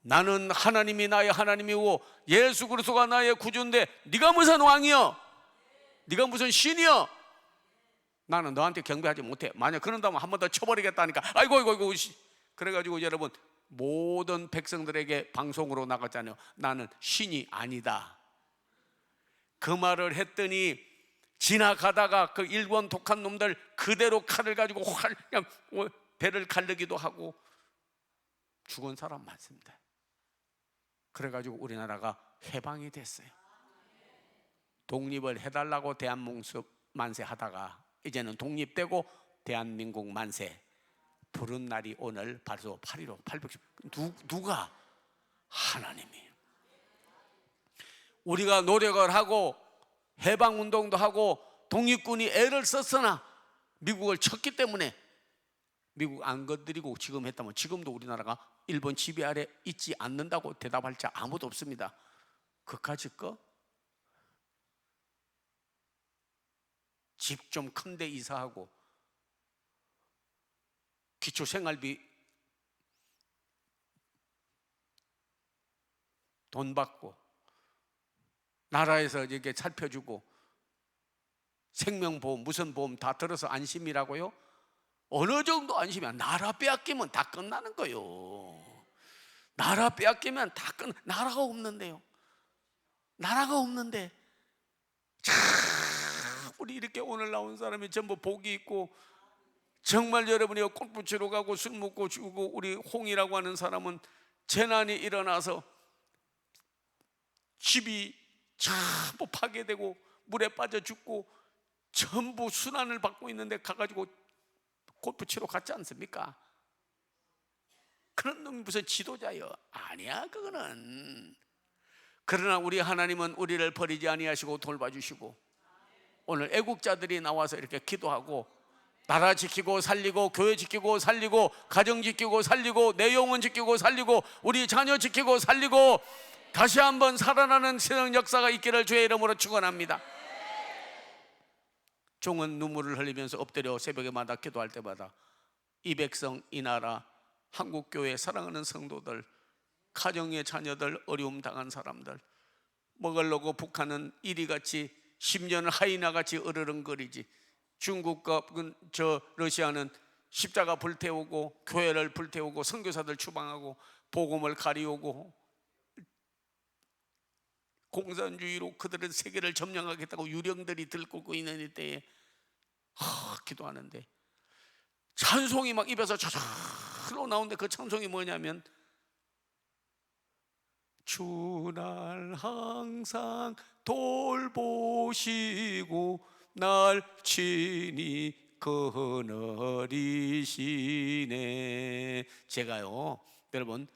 나는 하나님이 나의 하나님이고 예수 그리스도가 나의 구주인데 네가 무슨 왕이여? 네가 무슨 신이여? 나는 너한테 경배하지 못해. 만약 그런다면 한 번 더 쳐버리겠다니까. 아이고. 그래가지고 여러분 모든 백성들에게 방송으로 나갔잖아요. 나는 신이 아니다. 그 말을 했더니 지나가다가 그 일본 독한 놈들 그대로 칼을 가지고 그냥 배를 가르기도 하고 죽은 사람 많습니다. 그래가지고 우리나라가 해방이 됐어요. 독립을 해달라고 대한민국 만세 하다가 이제는 독립되고 대한민국 만세 부른 날이 오늘 바로 8.15 810. 누가? 하나님이에요. 우리가 노력을 하고 해방운동도 하고 독립군이 애를 썼으나 미국을 쳤기 때문에 미국 안 건드리고 지금 했다면 지금도 우리나라가 일본 지배 아래 있지 않는다고 대답할 자 아무도 없습니다. 그까짓 거? 집 좀 큰데 이사하고 기초생활비 돈 받고 나라에서 이렇게 살펴주고 생명보험 무슨 보험 다 들어서 안심이라고요? 어느 정도 안심이야? 나라 빼앗기면 다 끝나는 거요. 나라 빼앗기면 다 나라가 없는데요. 나라가 없는데 참 우리 이렇게 오늘 나온 사람이 전부 복이 있고 정말 여러분이 골프 치러 가고 술 먹고 죽고 우리 홍이라고 하는 사람은 재난이 일어나서 집이 전부 파괴되고 물에 빠져 죽고 전부 순환을 받고 있는데 가가지고 골프 치러 갔지 않습니까? 그런 놈이 무슨 지도자요? 아니야 그거는. 그러나 우리 하나님은 우리를 버리지 아니하시고 돌봐주시고 오늘 애국자들이 나와서 이렇게 기도하고 나라 지키고 살리고 교회 지키고 살리고 가정 지키고 살리고 내 영혼 지키고 살리고 우리 자녀 지키고 살리고 다시 한번 살아나는 세상 역사가 있기를 주의 이름으로 축원합니다. 종은 눈물을 흘리면서 엎드려 새벽에마다 기도할 때마다 이 백성 이 나라 한국교회 사랑하는 성도들 가정의 자녀들 어려움 당한 사람들 먹으려고 북한은 이리같이 10년을 하이나같이 으르렁거리지 중국과 저 러시아는 십자가 불태우고 교회를 불태우고 선교사들 추방하고 복음을 가리우고 공산주의로 그들은 세계를 점령하겠다고 유령들이 들끓고 있는 이때에 기도하는데 찬송이 막 입에서 저절로 나오는데 그 찬송이 뭐냐면 주날 항상 돌보시고 날 친히 거느리시네. 제가요 여러분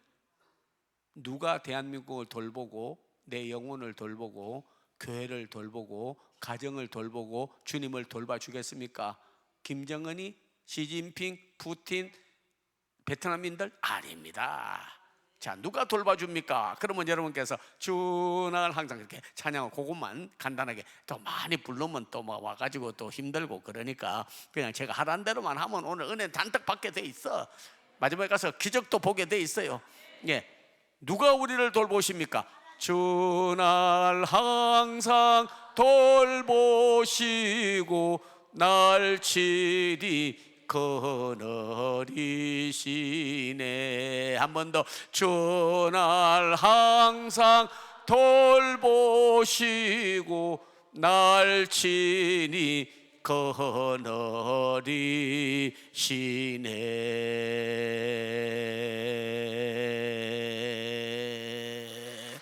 누가 대한민국을 돌보고 내 영혼을 돌보고 교회를 돌보고 가정을 돌보고 주님을 돌봐주겠습니까? 김정은이? 시진핑? 푸틴? 베트남인들? 아닙니다. 자 누가 돌봐줍니까? 그러면 여러분께서 주날 항상 이렇게 찬양을 그것만 간단하게 또 많이 부르면 또 뭐 와가지고 또 힘들고 그러니까 그냥 제가 하라는 대로만 하면 오늘 은혜 잔뜩 받게 돼 있어. 마지막에 가서 기적도 보게 돼 있어요. 예, 누가 우리를 돌보십니까? 주날 항상 돌보시고 날 친히 거느리시네. 한 번 더. 주날 항상 돌보시고 날 친히 거느리시네.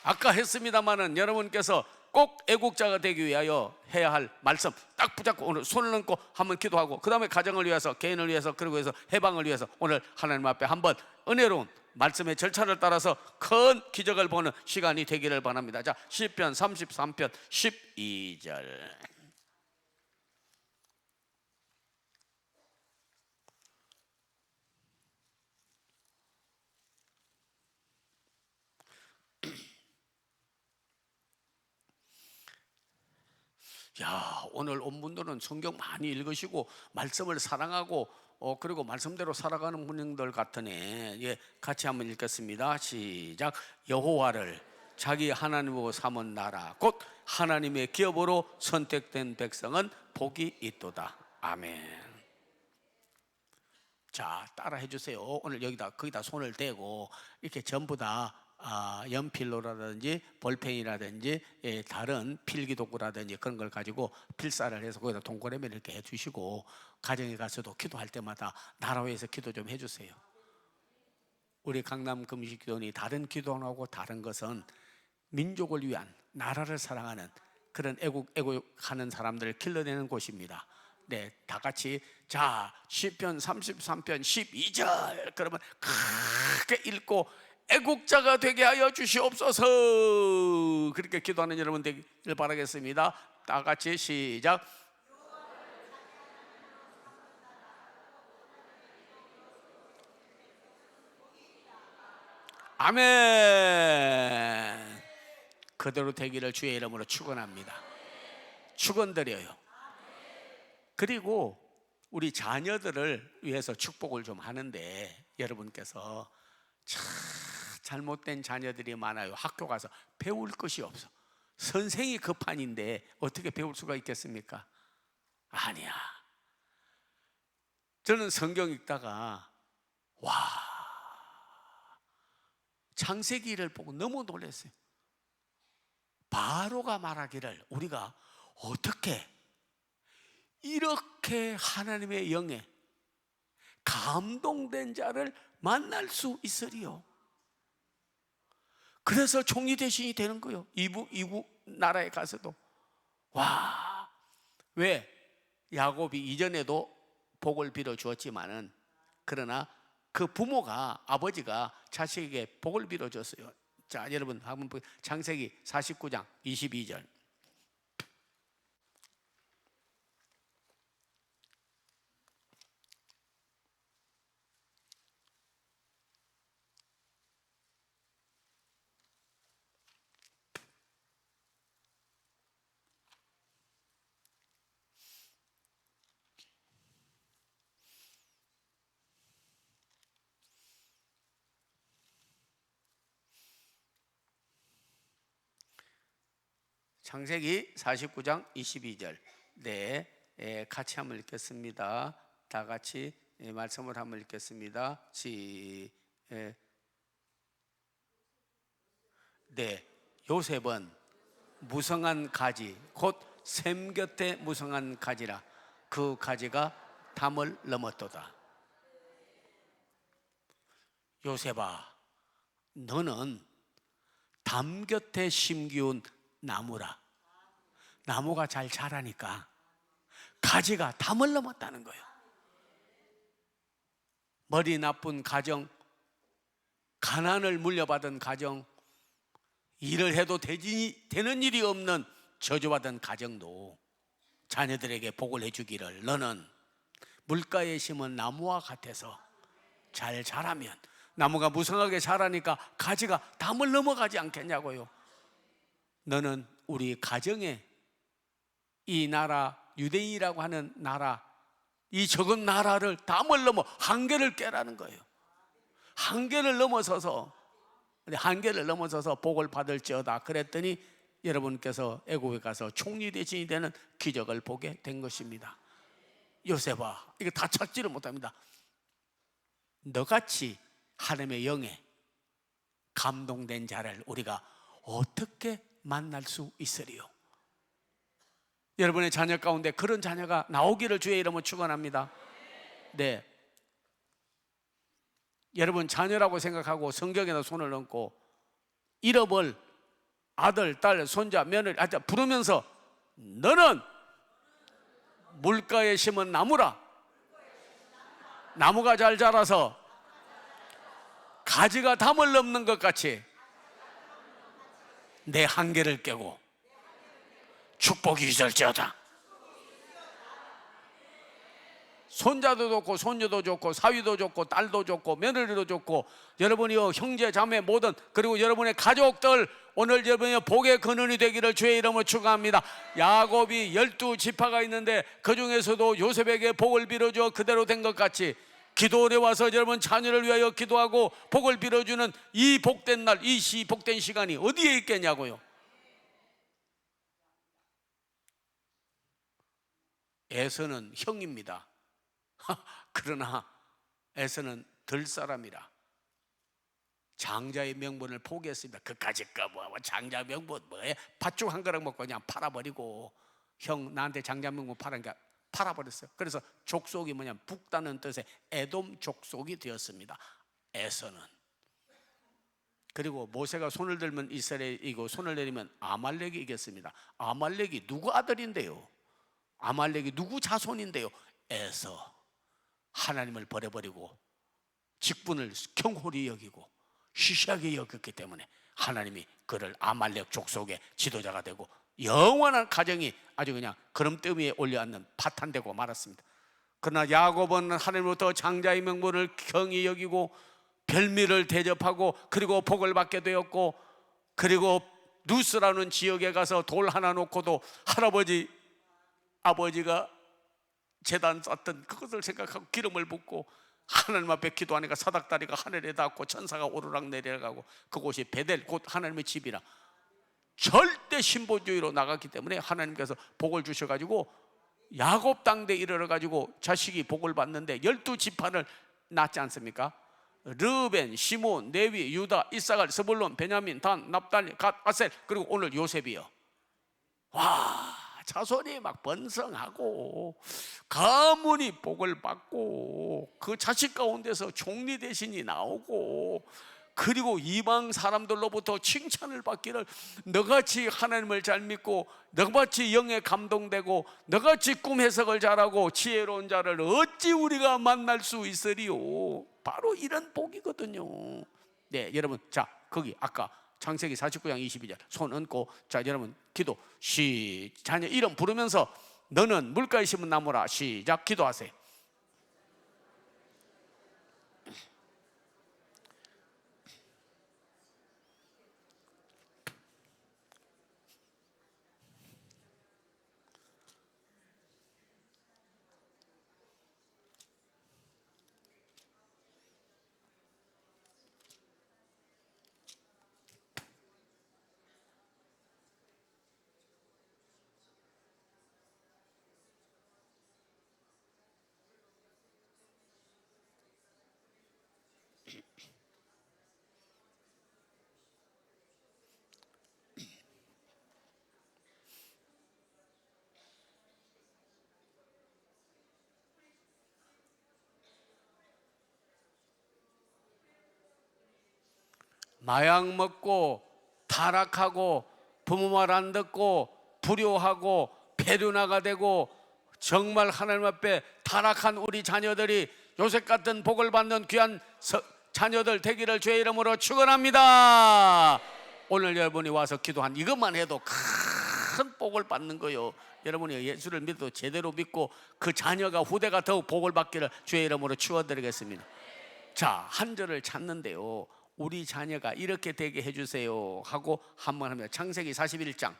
아까 했습니다마는 여러분께서 꼭 애국자가 되기 위하여 해야 할 말씀 딱 붙잡고 오늘 손을 얹고 한번 기도하고 그 다음에 가정을 위해서 개인을 위해서 그리고 해서 해방을 위해서 오늘 하나님 앞에 한번 은혜로운 말씀의 절차를 따라서 큰 기적을 보는 시간이 되기를 바랍니다. 자, 시편 33편 12절. 야, 오늘 온 분들은 성경 많이 읽으시고 말씀을 사랑하고 그리고 말씀대로 살아가는 분들 같으네. 예, 같이 한번 읽겠습니다. 시작. 여호와를 자기 하나님으로 삼은 나라 곧 하나님의 기업으로 선택된 백성은 복이 있도다. 아멘. 자, 따라 해주세요. 오늘 여기다 거기다 손을 대고 이렇게 전부 다 연필로라든지 볼펜이라든지 다른 필기도구라든지 그런 걸 가지고 필사를 해서 거기다 동그라미를 이렇게 해주시고 가정에 가서도 기도할 때마다 나라 위해서 기도 좀 해주세요. 우리 강남 금식기도원이 다른 기도원하고 다른 것은 민족을 위한 나라를 사랑하는 그런 애국하는 사람들을 길러내는 곳입니다. 네, 다 같이 자 시편 33편 12절 그러면 크게 읽고 애국자가 되게 하여 주시옵소서 그렇게 기도하는 여러분 되기를 바라겠습니다. 다 같이 시작. 아멘. 그대로 되기를 주의 이름으로 축원합니다. 축원드려요. 그리고 우리 자녀들을 위해서 축복을 좀 하는데 여러분께서 참 잘못된 자녀들이 많아요. 학교 가서 배울 것이 없어. 선생이 급한인데 어떻게 배울 수가 있겠습니까? 아니야. 저는 성경 읽다가 창세기를 보고 너무 놀랐어요. 바로가 말하기를 우리가 어떻게 이렇게 하나님의 영에 감동된 자를 만날 수 있으리요. 그래서 총리 대신이 되는 거예요. 이구 나라에 가서도. 왜? 야곱이 이전에도 복을 빌어 주었지만은 그러나 그 부모가 아버지가 자식에게 복을 빌어 줬어요. 자, 여러분 한번 창세기 49장 22절. 창세기 49장 22절. 네, 같이 한번 읽겠습니다. 다 같이 말씀을 한번 읽겠습니다. 네, 요셉은 무성한 가지 곧 샘 곁에 무성한 가지라 그 가지가 담을 넘었도다. 요셉아, 너는 담 곁에 심기운 나무라. 나무가 잘 자라니까 가지가 담을 넘었다는 거예요. 머리 나쁜 가정, 가난을 물려받은 가정, 일을 해도 되는 일이 없는 저주받은 가정도 자녀들에게 복을 해주기를 너는 물가에 심은 나무와 같아서 잘 자라면, 나무가 무성하게 자라니까 가지가 담을 넘어가지 않겠냐고요. 너는 우리 가정에 이 나라, 유대인이라고 하는 나라, 이 적은 나라를 담을 넘어 한계를 깨라는 거예요. 한계를 넘어서서 복을 받을지어다 그랬더니 여러분께서 애국에 가서 총리 대신이 되는 기적을 보게 된 것입니다. 요셉아, 이거 다 찾지를 못합니다. 너같이 하나님의 영에 감동된 자를 우리가 어떻게 만날 수 있으리요? 여러분의 자녀 가운데 그런 자녀가 나오기를 주의 이름으로 축원합니다. 네, 여러분 자녀라고 생각하고 성경에다 손을 얹고 잃어볼 아들, 딸, 손자, 며느리 부르면서 너는 물가에 심은 나무라. 나무가 잘 자라서 가지가 담을 넘는 것 같이 내 한계를 깨고 축복이 있을지어다. 손자도 좋고 손녀도 좋고 사위도 좋고 딸도 좋고 며느리도 좋고 여러분이요 형제 자매 모든 그리고 여러분의 가족들 오늘 여러분의 복의 근원이 되기를 주의 이름으로 축원합니다. 야곱이 12지파가 있는데 그 중에서도 요셉에게 복을 빌어줘 그대로 된 것 같이 기도원에 와서 여러분 자녀를 위하여 기도하고 복을 빌어주는 이 복된 날, 이 복된 시간이 어디에 있겠냐고요. 에서는 형입니다. 그러나 에서는 들 사람이라 장자의 명분을 포기했습니다. 그까짓 거 뭐 장자 명분 뭐해? 팥죽 한 그릇 먹고 그냥 팔아버리고, 형 나한테 장자 명분 팔으니까 팔아버렸어요. 그래서 족속이 뭐냐면 북다는 뜻의 에돔 족속이 되었습니다. 에서는. 그리고 모세가 손을 들면 이스라엘이 이고 손을 내리면 아말렉이 이겼습니다. 아말렉이 누구 아들인데요? 아말렉이 누구 자손인데요? 에서. 하나님을 버려버리고 직분을 경홀히 여기고 시시하게 여겼기 때문에 하나님이 그를 아말렉 족속의 지도자가 되고 영원한 가정이 아주 그냥 그름더미 위에 올려앉는 파탄되고 말았습니다. 그러나 야곱은 하나님으로부터 장자의 명분을 경히 여기고 별미를 대접하고 그리고 복을 받게 되었고, 그리고 누스라는 지역에 가서 돌 하나 놓고도 할아버지 아버지가 제단 쌓던 그것을 생각하고 기름을 붓고 하나님 앞에 기도하니까 사닥다리가 하늘에 닿고 천사가 오르락 내려가고, 그곳이 베델 곧 하나님의 집이라 절대 신본주의로 나갔기 때문에 하나님께서 복을 주셔가지고 야곱 당대에 이르러가지고 자식이 복을 받는데 12지파를 낳지 않습니까? 르벤, 시몬, 레위, 유다, 이사갈, 스불론, 베냐민, 단, 납달리, 갓, 아셀, 그리고 오늘 요셉이요. 와, 자손이 막 번성하고 가문이 복을 받고 그 자식 가운데서 총리 대신이 나오고, 그리고 이방 사람들로부터 칭찬을 받기를, 너같이 하나님을 잘 믿고 너같이 영에 감동되고 너같이 꿈 해석을 잘하고 지혜로운 자를 어찌 우리가 만날 수 있으리요. 바로 이런 복이거든요. 네, 여러분, 자 거기 아까 창세기 49장 22절 손 얹고, 자 여러분 기도 자녀 이름 부르면서 너는 물가에 심은 나무라 시작 기도하세요. 마약 먹고 타락하고 부모 말 안 듣고 불효하고 배륜화가 되고 정말 하나님 앞에 타락한 우리 자녀들이 요셉 같은 복을 받는 귀한 자녀들 되기를 주의 이름으로 축원합니다. 오늘 여러분이 와서 기도한 이것만 해도 큰 복을 받는 거요. 여러분이 예수를 믿어도 제대로 믿고 그 자녀가 후대가 더욱 복을 받기를 주의 이름으로 축원드리겠습니다. 자, 한 절을 찾는데요, 우리 자녀가 이렇게 되게 해주세요 하고 한번 합니다. 창세기 41장.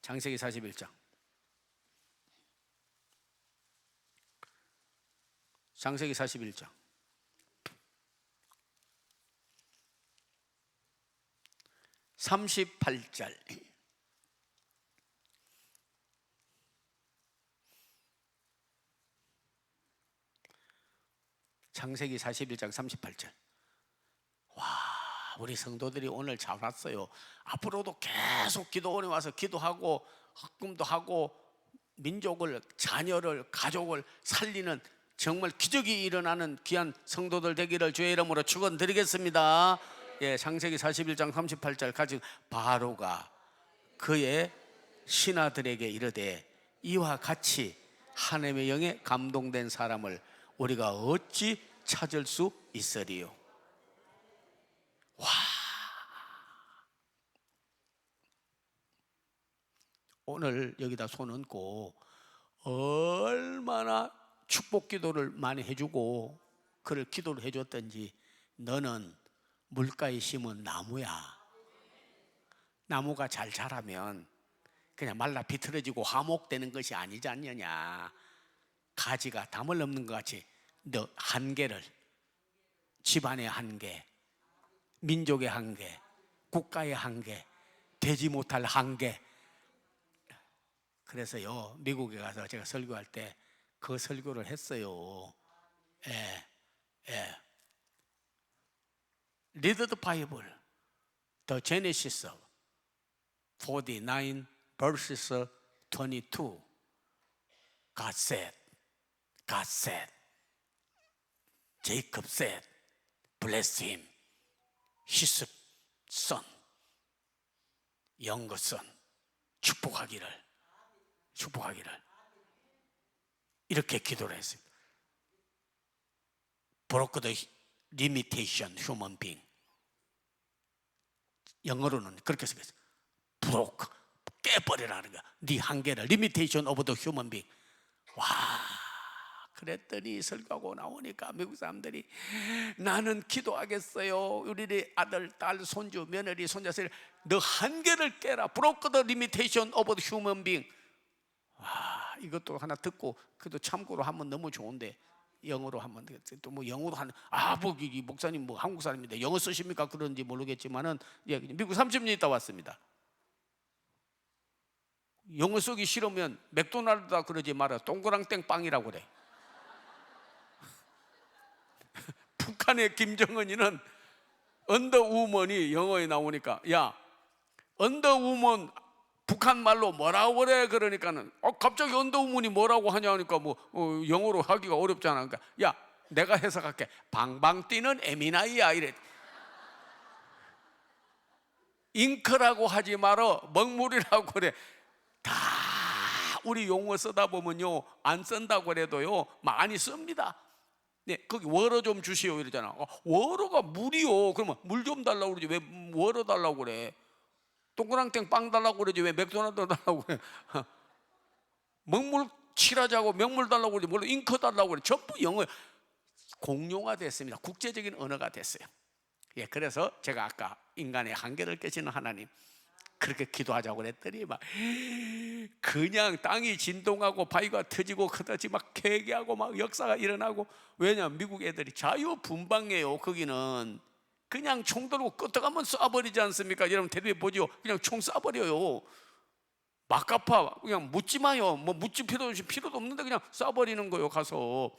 창세기 41장. 창세기 41장. 38절. 창세기 41장 38절. 와, 우리 성도들이 오늘 잘 왔어요. 앞으로도 계속 기도원에 와서 기도하고 헌금도 하고 민족을, 자녀를, 가족을 살리는 정말 기적이 일어나는 귀한 성도들 되기를 주의 이름으로 축원드리겠습니다. 예, 창세기 41장 38절 가지고 바로가 그의 신하들에게 이르되 이와 같이 하나님의 영에 감동된 사람을 우리가 어찌 찾을 수 있으리요. 와, 오늘 여기다 손 얹고 얼마나 축복 기도를 많이 해주고 그를 기도를 해줬던지. 너는 물가에 심은 나무야. 나무가 잘 자라면 그냥 말라 비틀어지고 화목되는 것이 아니지 않느냐. 가지가 담을 넘는 것 같이 너 한계를, 집안의 한계, 민족의 한계, 국가의 한계, 되지 못할 한계. 그래서요, 미국에 가서 제가 설교할 때 그 설교를 했어요. Read the Bible. The Genesis 49 verses 22. God said, Jacob said, bless him, his son, younger son, 축복하기를 이렇게 기도를 했습니다. Broke the limitation, human being. 영어로는 그렇게 쓰겠어요. broke, 깨버리라는 거야. 네 한계를, limitation of the human being. 와, 그랬더니 설교하고 나오니까 미국 사람들이 나는 기도하겠어요. 우리 아들, 딸, 손주, 며느리, 손자들 너 한계를 깨라. broke the limitation of the human being. 와, 이것도 하나 듣고 그래도 참고로 하면 너무 좋은데 영어로 하면 또 뭐 영어로 하는 이 목사님 뭐 한국 사람인데 영어 쓰십니까? 그런지 모르겠지만은 예, 미국 30년 있다 왔습니다. 영어 쓰기 싫으면 맥도날드다 그러지 마라. 동그랑땡 빵이라고 그래. 북한의 김정은이는 언더우먼이 영어에 나오니까 야, 언더우먼 북한 말로 뭐라고 그래? 그러니까는 갑자기 언더우먼이 뭐라고 하냐 하니까 뭐 영어로 하기가 어렵잖아. 그러니까 야, 내가 해석할게. 방방 뛰는 에미나이야 이래. 잉크라고 하지 말어. 먹물이라고 그래. 다 우리 용어 쓰다 보면요 안 쓴다고 그래도요 많이 씁니다. 네, 거기 워러 좀 주시오 이러잖아. 워러가 물이요. 그러면 물 좀 달라고 그러지 왜 워러 달라고 그래? 동그랑땡 빵 달라고 그러지 왜 맥도날드 달라고 그래? 먹물 칠하자고 명물 달라고 그러지 물론 잉크 달라고 그래. 전부 영어 공용화 됐습니다. 국제적인 언어가 됐어요. 예, 그래서 제가 아까 인간의 한계를 깨시는 하나님 그렇게 기도하자고 그랬더니 막 그냥 땅이 진동하고 바위가 터지고 그다지 막 회개하고 막 역사가 일어나고. 왜냐 미국 애들이 자유분방해요. 거기는 그냥 총 들고 끄떡하면 쏴버리지 않습니까? 여러분 텔레비전 보죠. 그냥 총 쏴버려요. 막 갚아. 그냥 묻지 마요. 뭐 묻지 필요도 없는데 그냥 쏴버리는 거예요. 가서.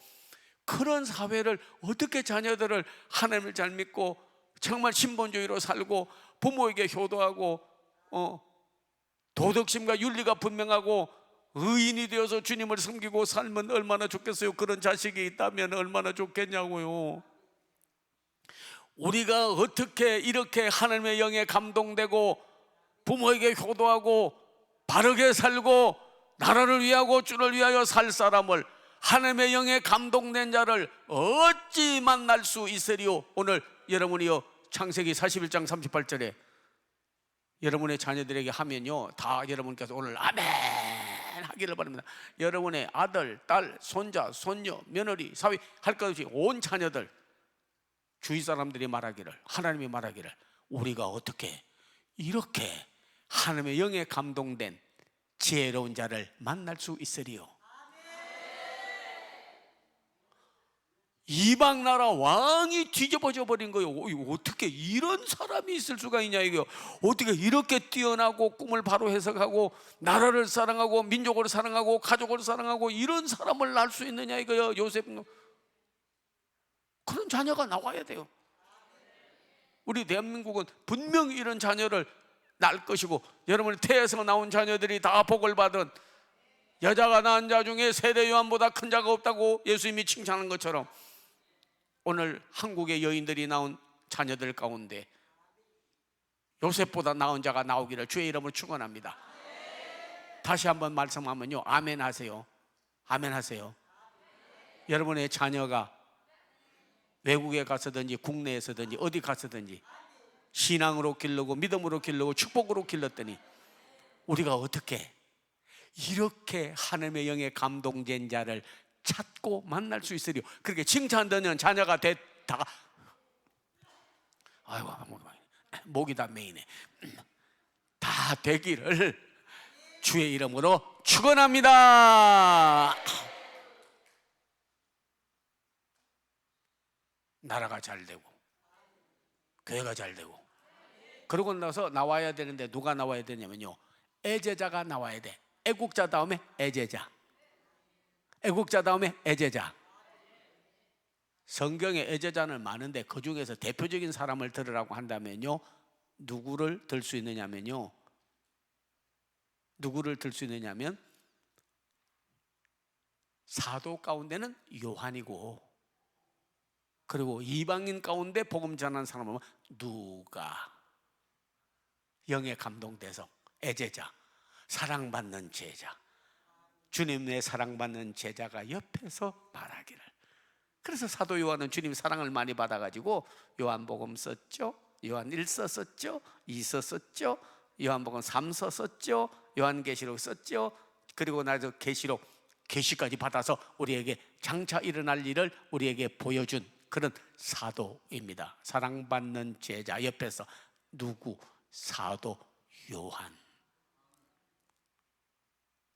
그런 사회를 어떻게 자녀들을 하나님을 잘 믿고 정말 신본주의로 살고 부모에게 효도하고 도덕심과 윤리가 분명하고 의인이 되어서 주님을 섬기고 살면 얼마나 좋겠어요. 그런 자식이 있다면 얼마나 좋겠냐고요. 우리가 어떻게 이렇게 하나님의 영에 감동되고 부모에게 효도하고 바르게 살고 나라를 위하고 주를 위하여 살 사람을 하나님의 영에 감동된 자를 어찌 만날 수 있으리요. 오늘 여러분이요 창세기 41장 38절에 여러분의 자녀들에게 하면요 다 여러분께서 오늘 아멘 하기를 바랍니다. 여러분의 아들, 딸, 손자, 손녀, 며느리, 사위 할 것 없이 온 자녀들 주위 사람들이 말하기를 하나님이 말하기를 우리가 어떻게 이렇게 하나님의 영에 감동된 지혜로운 자를 만날 수 있으리요. 이방 나라 왕이 뒤집어져 버린 거예요. 어떻게 이런 사람이 있을 수가 있냐 이거. 어떻게 이렇게 뛰어나고 꿈을 바로 해석하고 나라를 사랑하고 민족을 사랑하고 가족을 사랑하고 이런 사람을 낳을 수 있느냐 이거요. 요셉 그런 자녀가 나와야 돼요. 우리 대한민국은 분명히 이런 자녀를 낳을 것이고 여러분의 태에서 나온 자녀들이 다 복을 받은 여자가 낳은 자 중에 세례 요한보다 큰 자가 없다고 예수님이 칭찬한 것처럼 오늘 한국의 여인들이 낳은 자녀들 가운데 요셉보다 나은 자가 나오기를 주의 이름으로 축원합니다. 다시 한번 말씀하면요 아멘 하세요. 아멘 하세요. 여러분의 자녀가 외국에 가서든지 국내에서든지 어디 가서든지 신앙으로 기르고 믿음으로 기르고 축복으로 길렀더니 우리가 어떻게 이렇게 하나님의 영에 감동된 자를 찾고 만날 수 있으리요. 그렇게 칭찬되는 자녀가 됐다가 아이고 목이 다 메이네. 다 되기를 주의 이름으로 축원합니다. 나라가 잘 되고 교회가 잘 되고 그러고 나서 나와야 되는데 누가 나와야 되냐면요 애제자가 나와야 돼. 애국자 다음에 애제자, 애국자 다음에 애제자. 성경에 애제자는 많은데 그 중에서 대표적인 사람을 들으라고 한다면요, 누구를 들 수 있느냐면요, 누구를 들 수 있느냐면 사도 가운데는 요한이고, 그리고 이방인 가운데 복음 전하는 사람은 누가, 영에 감동돼서 애제자, 사랑받는 제자, 주님의 사랑받는 제자가 옆에서 말하기를. 그래서 사도 요한은 주님 사랑을 많이 받아가지고 요한복음 썼죠, 요한 1서 썼죠, 2서 썼죠, 요한복음 3서 썼죠, 요한계시록 썼죠. 그리고 나서 계시까지 받아서 우리에게 장차 일어날 일을 우리에게 보여준 그런 사도입니다. 사랑받는 제자 옆에서 누구? 사도 요한.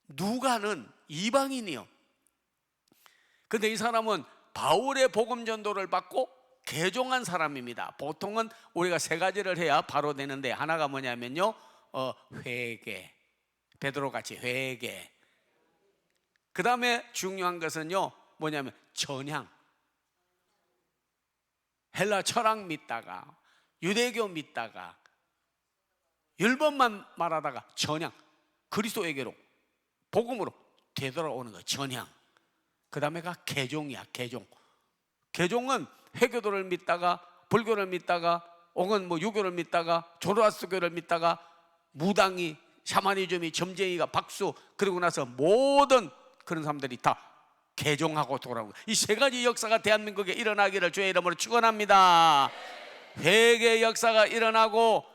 누가는 이방인이요. 근데 이 사람은 바울의 복음 전도를 받고 개종한 사람입니다. 보통은 우리가 세 가지를 해야 바로 되는데, 하나가 뭐냐면요, 회개, 베드로같이 회개. 그 다음에 중요한 것은요 뭐냐면 전향. 헬라 철학 믿다가 유대교 믿다가 율법만 말하다가 전향, 그리스도에게로 복음으로 되돌아오는 거예요. 전향. 그 다음에가 개종이야. 개종은 회교도를 믿다가 불교를 믿다가 혹은 뭐 유교를 믿다가 조로아스토교를 믿다가 무당이, 샤머니즘이, 점쟁이가, 박수, 그리고 나서 모든 그런 사람들이 다 개종하고 돌아오는 이 세 가지 역사가 대한민국에 일어나기를 주의 이름으로 축원합니다. 회개 역사가 일어나고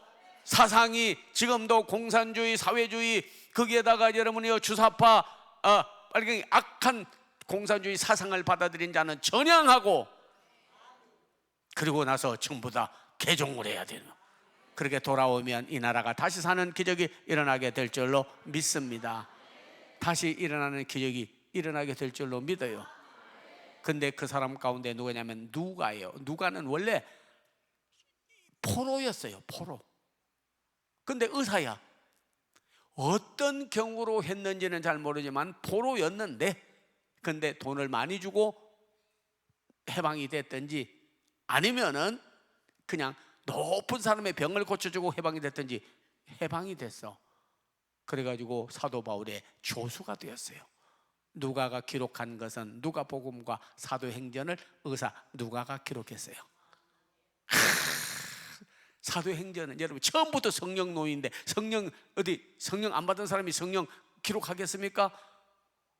사상이 지금도 공산주의, 사회주의, 거기에다가 여러분이요 주사파, 빨갱이 악한 공산주의 사상을 받아들인 자는 전향하고, 그리고 나서 전부 다 개종을 해야 되는, 그렇게 돌아오면 이 나라가 다시 사는 기적이 일어나게 될 줄로 믿습니다. 다시 일어나는 기적이 일어나게 될 줄로 믿어요. 근데 그 사람 가운데 누구냐면 누가예요. 누가는 원래 포로였어요. 포로. 근데 의사야. 어떤 경우로 했는지는 잘 모르지만 포로였는데, 근데 돈을 많이 주고 해방이 됐든지 아니면은 그냥 높은 사람의 병을 고쳐주고 해방이 됐든지 해방이 됐어. 그래가지고 사도 바울의 조수가 되었어요. 누가가 기록한 것은 누가복음과 사도행전을 의사 누가가 기록했어요. 사도행전은 여러분 처음부터 성령 노인데, 성령 안 받은 사람이 성령 기록하겠습니까?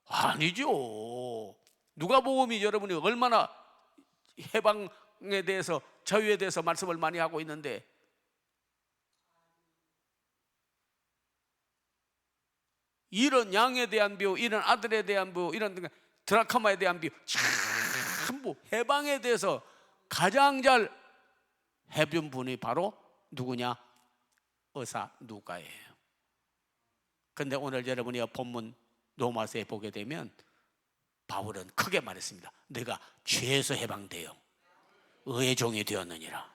아니죠. 누가복음이 여러분이 얼마나 해방에 대해서, 자유에 대해서 말씀을 많이 하고 있는데, 이런 양에 대한 비유, 이런 아들에 대한 비유, 이런 드라카마에 대한 비유, 전부 해방에 대해서 가장 잘 해준 분이 바로 누구냐? 의사 누가예요. 근데 오늘 여러분이 본문 로마서에 보게 되면 바울은 크게 말했습니다. 내가 죄에서 해방되어 의의 종이 되었느니라.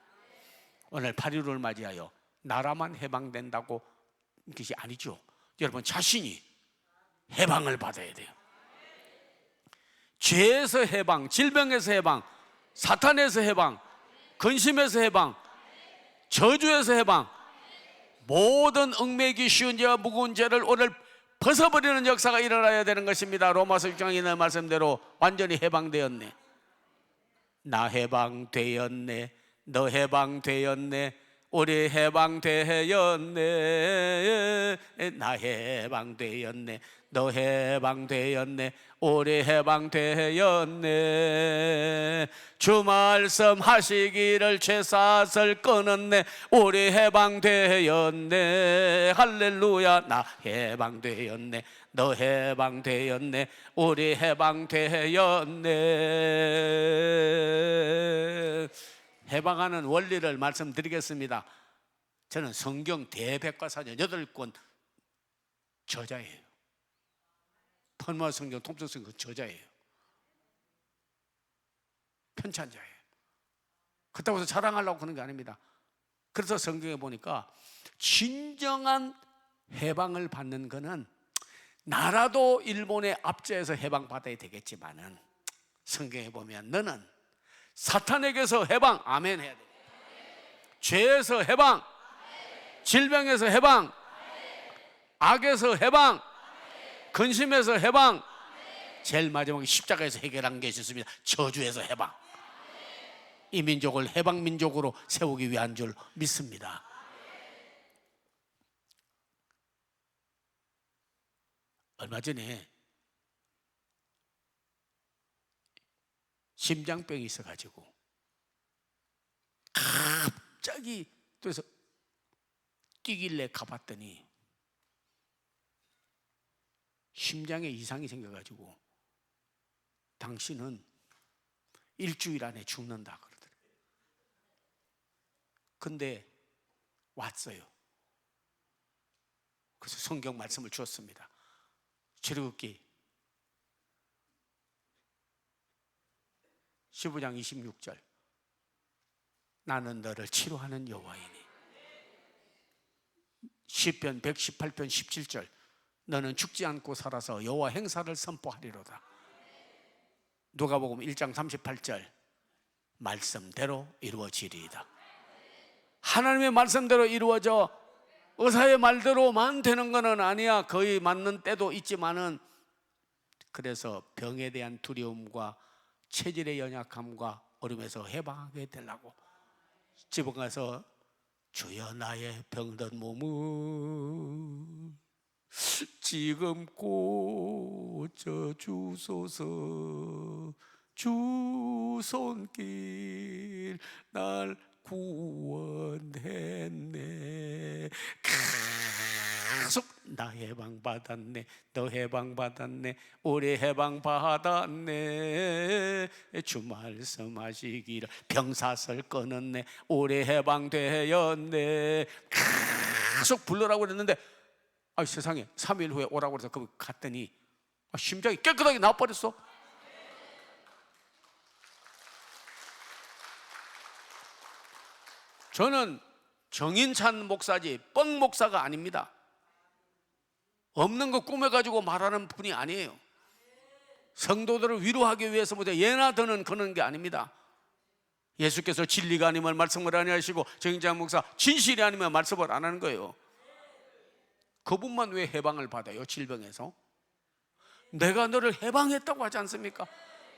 오늘 8.15를 맞이하여 나라만 해방된다고 것이 아니죠. 여러분 자신이 해방을 받아야 돼요. 죄에서 해방, 질병에서 해방, 사탄에서 해방, 근심에서 해방, 저주에서 해방, 모든 얽매이기 쉬운 죄와 무거운 죄를 오늘 벗어버리는 역사가 일어나야 되는 것입니다. 로마서 6장에 있는 말씀대로 완전히 해방되었네. 나 해방되었네. 너 해방되었네. 우리 해방되었네. 나 해방되었네. 너 해방되었네. 우리 해방되었네. 주 말씀 하시기를 죄사슬 끊었네. 우리 해방되었네. 할렐루야. 나 해방되었네. 너 해방되었네. 우리 해방되었네. 해방하는 원리를 말씀드리겠습니다. 저는 성경 대백과사전 8권 저자예요. 편마성경, 통성성경 저자예요. 편찬자예요. 그렇다고 해서 자랑하려고 그런 게 아닙니다. 그래서 성경에 보니까 진정한 해방을 받는 거는 나라도 일본의 압제에서 해방받아야 되겠지만은 성경에 보면 너는 사탄에게서 해방, 아멘 해야 돼. 죄에서 해방, 질병에서 해방, 악에서 해방, 근심에서 해방, 제일 마지막에 십자가에서 해결한 게 있었습니다. 저주에서 해방. 이 민족을 해방민족으로 세우기 위한 줄 믿습니다. 얼마 전에 심장병이 있어가지고 갑자기 그래서 뛰길래 가봤더니 심장에 이상이 생겨가지고 당신은 일주일 안에 죽는다 그러더라고요. 근데 왔어요. 그래서 성경 말씀을 주었습니다. 출애굽기 15장 26절, 나는 너를 치료하는 여호와이니. 시편 118편 17절, 너는 죽지 않고 살아서 여호와 행사를 선포하리로다. 누가복음 1장 38절, 말씀대로 이루어지리이다. 하나님의 말씀대로 이루어져 의사의 말대로만 되는 것은 아니야. 거의 맞는 때도 있지만은, 그래서 병에 대한 두려움과 체질의 연약함과 어려움에서 해방하게 되려고 집에 가서 주여 나의 병든 몸을 지금 고쳐 주소서. 주 손길 날 구원했네. 계속 나 해방받았네, 너 해방받았네, 우리 해방받았네. 주 말씀하시기를 병사설 끊었네, 우리 해방되었네. 계속 불러라고 그랬는데 세상에 3일 후에 오라고 해서 그 갔더니 심장이 깨끗하게 나와버렸어. 저는 정인찬 목사지 뻥 목사가 아닙니다. 없는 거 꾸며가지고 말하는 분이 아니에요. 성도들을 위로하기 위해서 예나 더는 그런 게 아닙니다. 예수께서 진리가 아니면 말씀을 안 하시고 정인찬 목사 진실이 아니면 말씀을 안 하는 거예요. 그분만 왜 해방을 받아요? 질병에서. 내가 너를 해방했다고 하지 않습니까?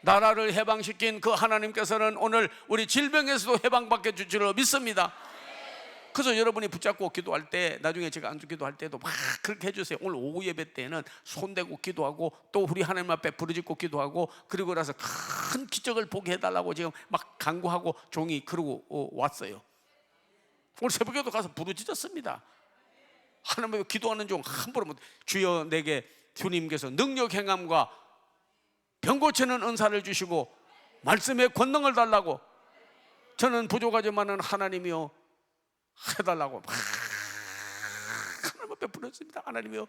나라를 해방시킨 그 하나님께서는 오늘 우리 질병에서도 해방받게 줄 줄 믿습니다. 그래서 여러분이 붙잡고 기도할 때, 나중에 제가 안주 기도할 때도 막 그렇게 해주세요. 오늘 오후 예배 때는 손대고 기도하고 또 우리 하나님 앞에 부르짖고 기도하고, 그리고 나서 큰 기적을 보게 해달라고 지금 막 간구하고 종이 그러고 왔어요. 오늘 새벽에도 가서 부르짖었습니다. 하나님 앞에 기도하는 중 함부로 주여 내게 주님께서 능력 행함과 병 고치는 은사를 주시고 말씀의 권능을 달라고, 저는 부족하지만은 하나님이요 해달라고 하나님 앞에 부르짖습니다. 하나님이요,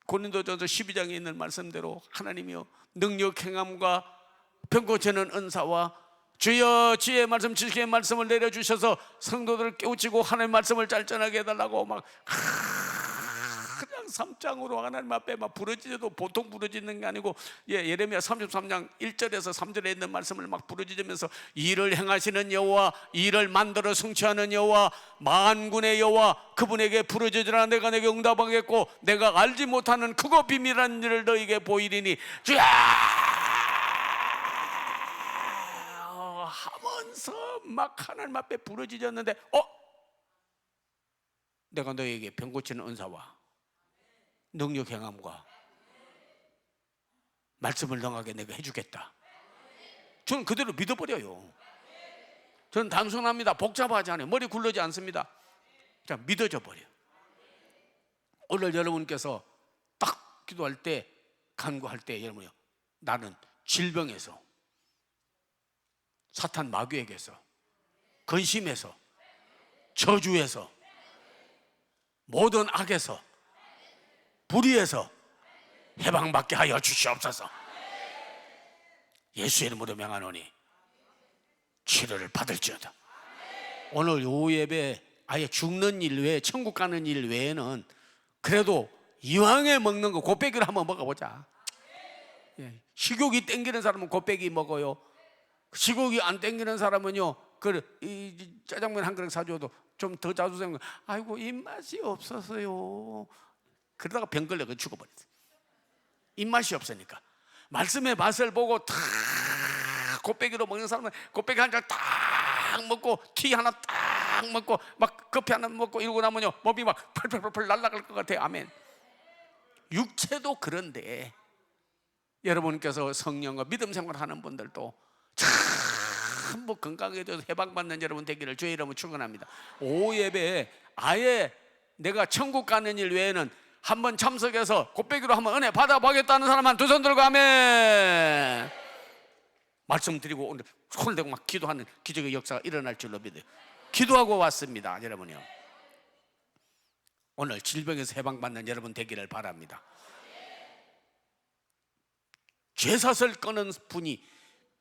고린도전서 12장에 있는 말씀대로 하나님이요 능력 행함과 병 고치는 은사와 주여 지혜의 말씀 지식의 말씀을 내려주셔서 성도들을 깨우치고 하나님의 말씀을 잘 전하게 해달라고 막 그냥 3장으로 하나님 앞에 막 부르짖어도 보통 부르짖는 게 아니고, 예레미야 33장 1절에서 3절에 있는 말씀을 막 부르짖으면서 일을 행하시는 여호와, 일을 만들어 성취하는 여호와, 만군의 여호와, 그분에게 부르짖으라. 내가 내게 응답하겠고 내가 알지 못하는 크고 비밀한 일을 너에게 보이리니 주야 하면서 막 하나님 앞에 부르짖었는데, 내가 너에게 병 고치는 은사와 능력 행함과 말씀을 능하게 내가 해주겠다. 저는 그대로 믿어버려요. 저는 단순합니다. 복잡하지 않아요. 머리 굴러지 않습니다. 그냥 믿어져 버려요. 오늘 여러분께서 딱 기도할 때, 간구할 때, 여러분요, 나는 질병에서, 사탄 마귀에게서, 근심에서, 저주에서, 모든 악에서, 불의에서 해방받게 하여 주시옵소서. 예수의 이름으로 명하노니 치료를 받을지어다. 오늘 요 예배 아예 죽는 일 외에, 천국 가는 일 외에는 그래도 이왕에 먹는 거 곱빼기를 한번 먹어보자. 식욕이 땡기는 사람은 곱빼기 먹어요. 시국이 안 땡기는 사람은요, 이 짜장면 한 그릇 사줘도 좀 더 자주 생각, 아이고 입맛이 없어서요. 그러다가 병 걸려 죽어버렸어요. 입맛이 없으니까. 말씀의 맛을 보고 탁 곱빼기로 먹는 사람은 곱빼기 한 장 딱 먹고 티 하나 딱 먹고 막 커피 하나 먹고 이러고 나면요 몸이 막 펄펄펄펄 날아갈 것 같아요. 아멘. 육체도 그런데 여러분께서 성령과 믿음 생활하는 분들도 전부 건강해져서 해방받는 여러분 되기를 주의 이름으로 축원합니다. 오후 예배에 아예 내가 천국 가는 일 외에는 한번 참석해서 곱빼기로 한번 은혜 받아보겠다는 사람 한 두 손 들고 아멘. 말씀드리고 오늘 손을 대고 막 기도하는 기적의 역사가 일어날 줄로 믿어요. 기도하고 왔습니다. 여러분요, 오늘 질병에서 해방받는 여러분 되기를 바랍니다. 죄사슬 끊은 분이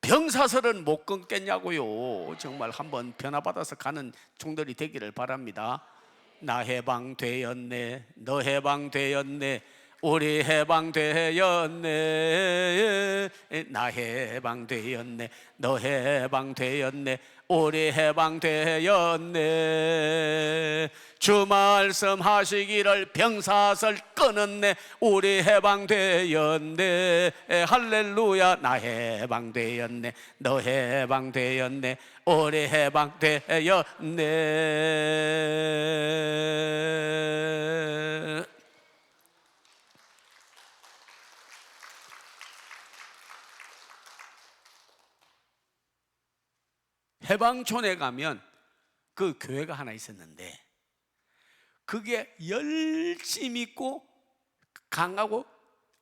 병사슬은 못 끊겠냐고요. 정말 한번 변화받아서 가는 종들이 되기를 바랍니다. 나 해방되었네, 너 해방되었네, 우리 해방되었네. 나 해방되었네, 너 해방되었네, 우리 해방되었네. 주 말씀하시기를 병사슬 끊었네, 우리 해방되었네. 할렐루야. 나 해방되었네, 너 해방되었네, 우리 해방되었네. 해방촌에 가면 그 교회가 하나 있었는데 그게 열심히 있고 강하고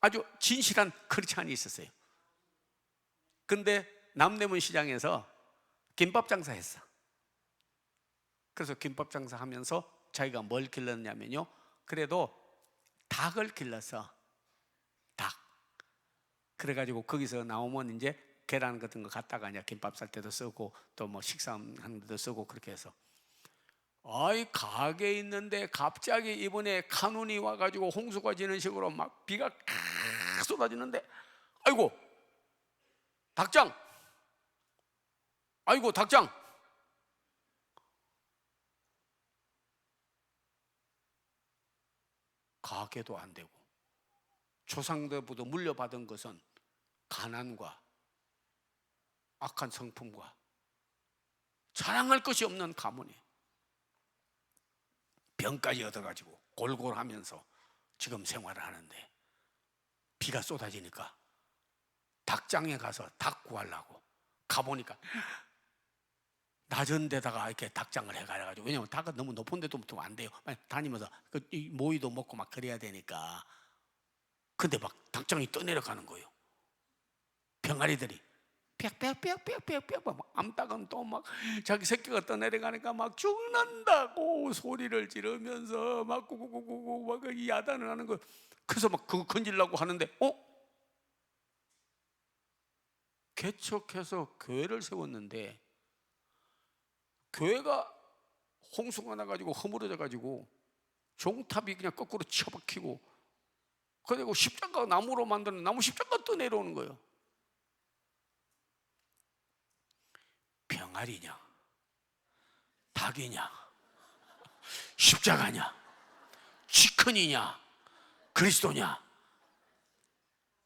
아주 진실한 크리스찬이 있었어요. 근데 남대문 시장에서 김밥 장사했어. 그래서 김밥 장사하면서 자기가 뭘 길렀냐면요, 그래도 닭을 길렀어. 닭. 그래가지고 거기서 나오면 이제 계란 같은 거 갖다가 이제 김밥 살 때도 쓰고 또 뭐 식사하는 데도 쓰고 그렇게 해서, 아이 가게에 있는데 갑자기 이번에 카눈이 와가지고 홍수가 지는 식으로 막 비가 쏟아지는데, 아이고 닭장, 아이고 닭장. 가게도 안 되고 조상들부터 물려받은 것은 가난과 악한 성품과 자랑할 것이 없는 가문이 병까지 얻어가지고 골골하면서 지금 생활을 하는데, 비가 쏟아지니까 닭장에 가서 닭 구하려고 가보니까 낮은 데다가 이렇게 닭장을 해가지고, 왜냐면 닭은 너무 높은 데도 안 돼요. 다니면서 이 모이도 먹고 막 그래야 되니까. 근데 막 닭장이 떠내려가는 거예요. 병아리들이 빽빽빽빽빽빽 막 암탉은 또 막 자기 새끼가 떠내려가니까 막 죽는다고 소리를 지르면서 막 구구구구구 막 야단을 하는 거. 그래서 막 그거 건지려고 하는데 개척해서 교회를 세웠는데 교회가 홍수가 나가지고 허물어져 가지고 종탑이 그냥 거꾸로 쳐박히고, 그리고 십자가 나무로 만드는 나무 십자가 떠내려오는 거예요. 병아리냐 닭이냐 십자가냐 치킨이냐 그리스도냐.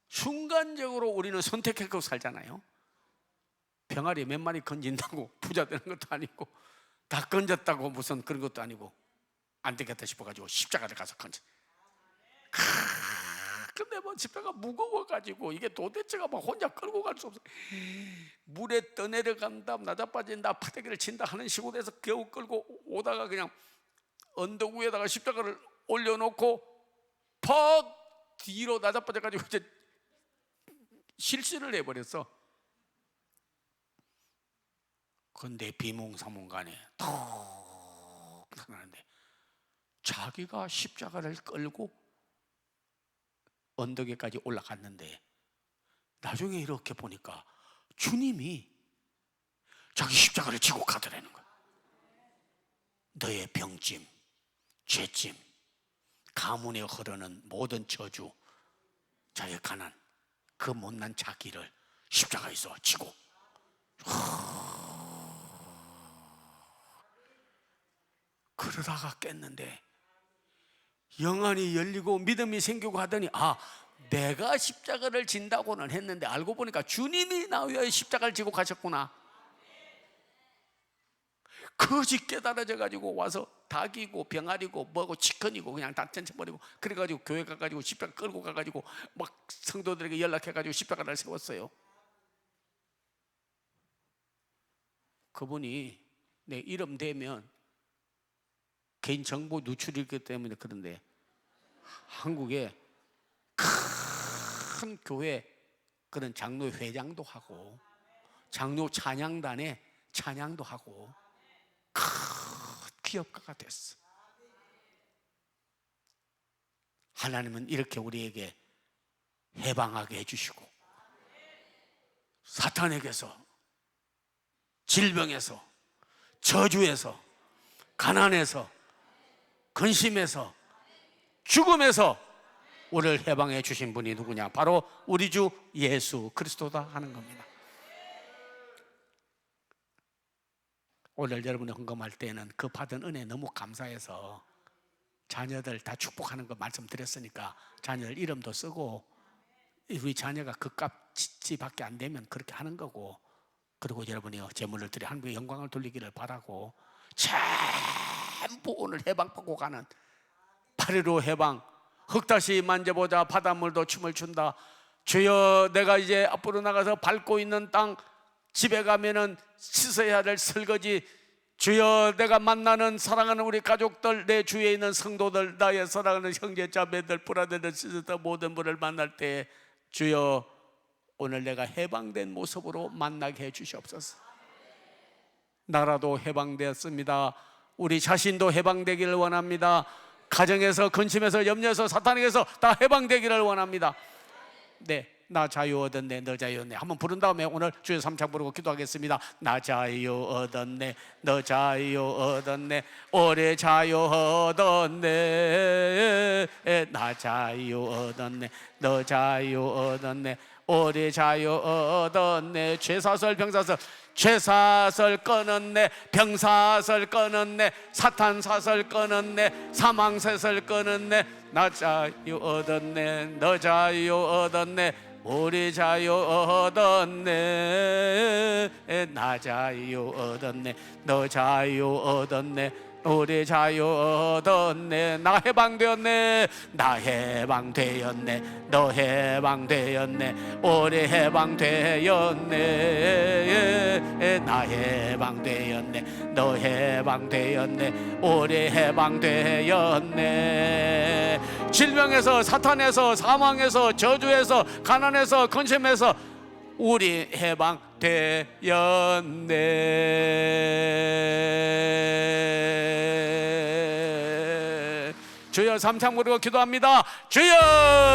순간적으로 우리는 선택하고 살잖아요. 병아리 몇 마리 건진다고 부자 되는 것도 아니고 다 건졌다고 무슨 그런 것도 아니고, 안 되겠다 싶어가지고 십자가를 가서 건져. 근데 뭐 십자가 무거워가지고 이게 도대체가 막 혼자 끌고 갈 수 없어. 물에 떠내려간다, 낮아빠진다, 파대기를 친다 하는 식으로 해서 겨우 끌고 오다가 그냥 언덕 위에다가 십자가를 올려놓고 퍽 뒤로 낮아빠져가지고 이제 실신을 해버렸어. 근데 비몽사몽간에 턱 나는데 자기가 십자가를 끌고 언덕에까지 올라갔는데 나중에 이렇게 보니까 주님이 자기 십자가를 지고 가더라는 거야. 너의 병짐, 죄짐, 가문에 흐르는 모든 저주, 자의 가난, 그 못난 자기를 십자가에서 지고 그러다가 깼는데 영안이 열리고 믿음이 생기고 하더니 내가 십자가를 진다고는 했는데 알고 보니까 주님이 나 위하여 십자가를 지고 가셨구나. 거짓 깨달아져 가지고 와서 닭이고 병아리고 뭐고 치킨이고 그냥 다 던져버리고, 그래가지고 교회 가가지고 십자가 끌고 가가지고 막 성도들에게 연락해가지고 십자가를 세웠어요. 그분이 내 이름 대면 개인정보 누출이기 때문에 그런데 한국에 큰 교회 그런 장로 회장도 하고 장로 찬양단에 찬양도 하고 큰 기업가가 됐어. 하나님은 이렇게 우리에게 해방하게 해주시고 사탄에게서, 질병에서, 저주에서, 가난에서, 근심에서, 죽음에서 우리를 해방해 주신 분이 누구냐? 바로 우리 주 예수 그리스도다 하는 겁니다. 오늘 여러분이 헌금할 때는 그 받은 은혜 너무 감사해서 자녀들 다 축복하는 거 말씀드렸으니까 자녀들 이름도 쓰고, 우리 자녀가 그 값지밖에 안 되면 그렇게 하는 거고, 그리고 여러분이 제물을 드려 한국의 영광을 돌리기를 바라고, 전부 오늘 해방받고 가는 8.15 해방, 흙다시 만져보자 바닷물도 춤을 춘다. 주여, 내가 이제 앞으로 나가서 밟고 있는 땅, 집에 가면은 씻어야 될 설거지, 주여, 내가 만나는 사랑하는 우리 가족들, 내 주위에 있는 성도들, 나의 사랑하는 형제 자매들, 브라더들, 시스터 모든 분을 만날 때 주여, 오늘 내가 해방된 모습으로 만나게 해주시옵소서. 나라도 해방되었습니다. 우리 자신도 해방되기를 원합니다. 가정에서, 근심에서, 염려에서, 사탄에게서 다 해방되기를 원합니다. 네, 나 자유 얻었네, 너 자유 얻네 한번 부른 다음에 오늘 주여 삼창 부르고 기도하겠습니다. 나 자유 얻었네, 너 자유 얻었네, 올해 자유 얻었네. 나 자유 얻었네, 너 자유 얻었네, 올해 자유 얻었네. 죄사설 병사설, 죄사설 끊었네, 병사설 끊었네, 사탄사설 끊었네, 사망사설 끊었네. 나 자유 얻었네, 너 자유 얻었네, 우리 자유 얻었네. 나 자유 얻었네, 너 자유 얻었네, 우리 자유 얻었네. 나 해방되었네, 나 해방되었네, 너 해방되었네, 우리 해방되었네. 나 해방되었네, 너 해방되었네, 우리 해방되었네. 질병에서, 사탄에서, 사망에서, 저주에서, 가난에서, 근심에서 우리 해방되었네. 주여, 삼창 부르고 기도합니다. 주여.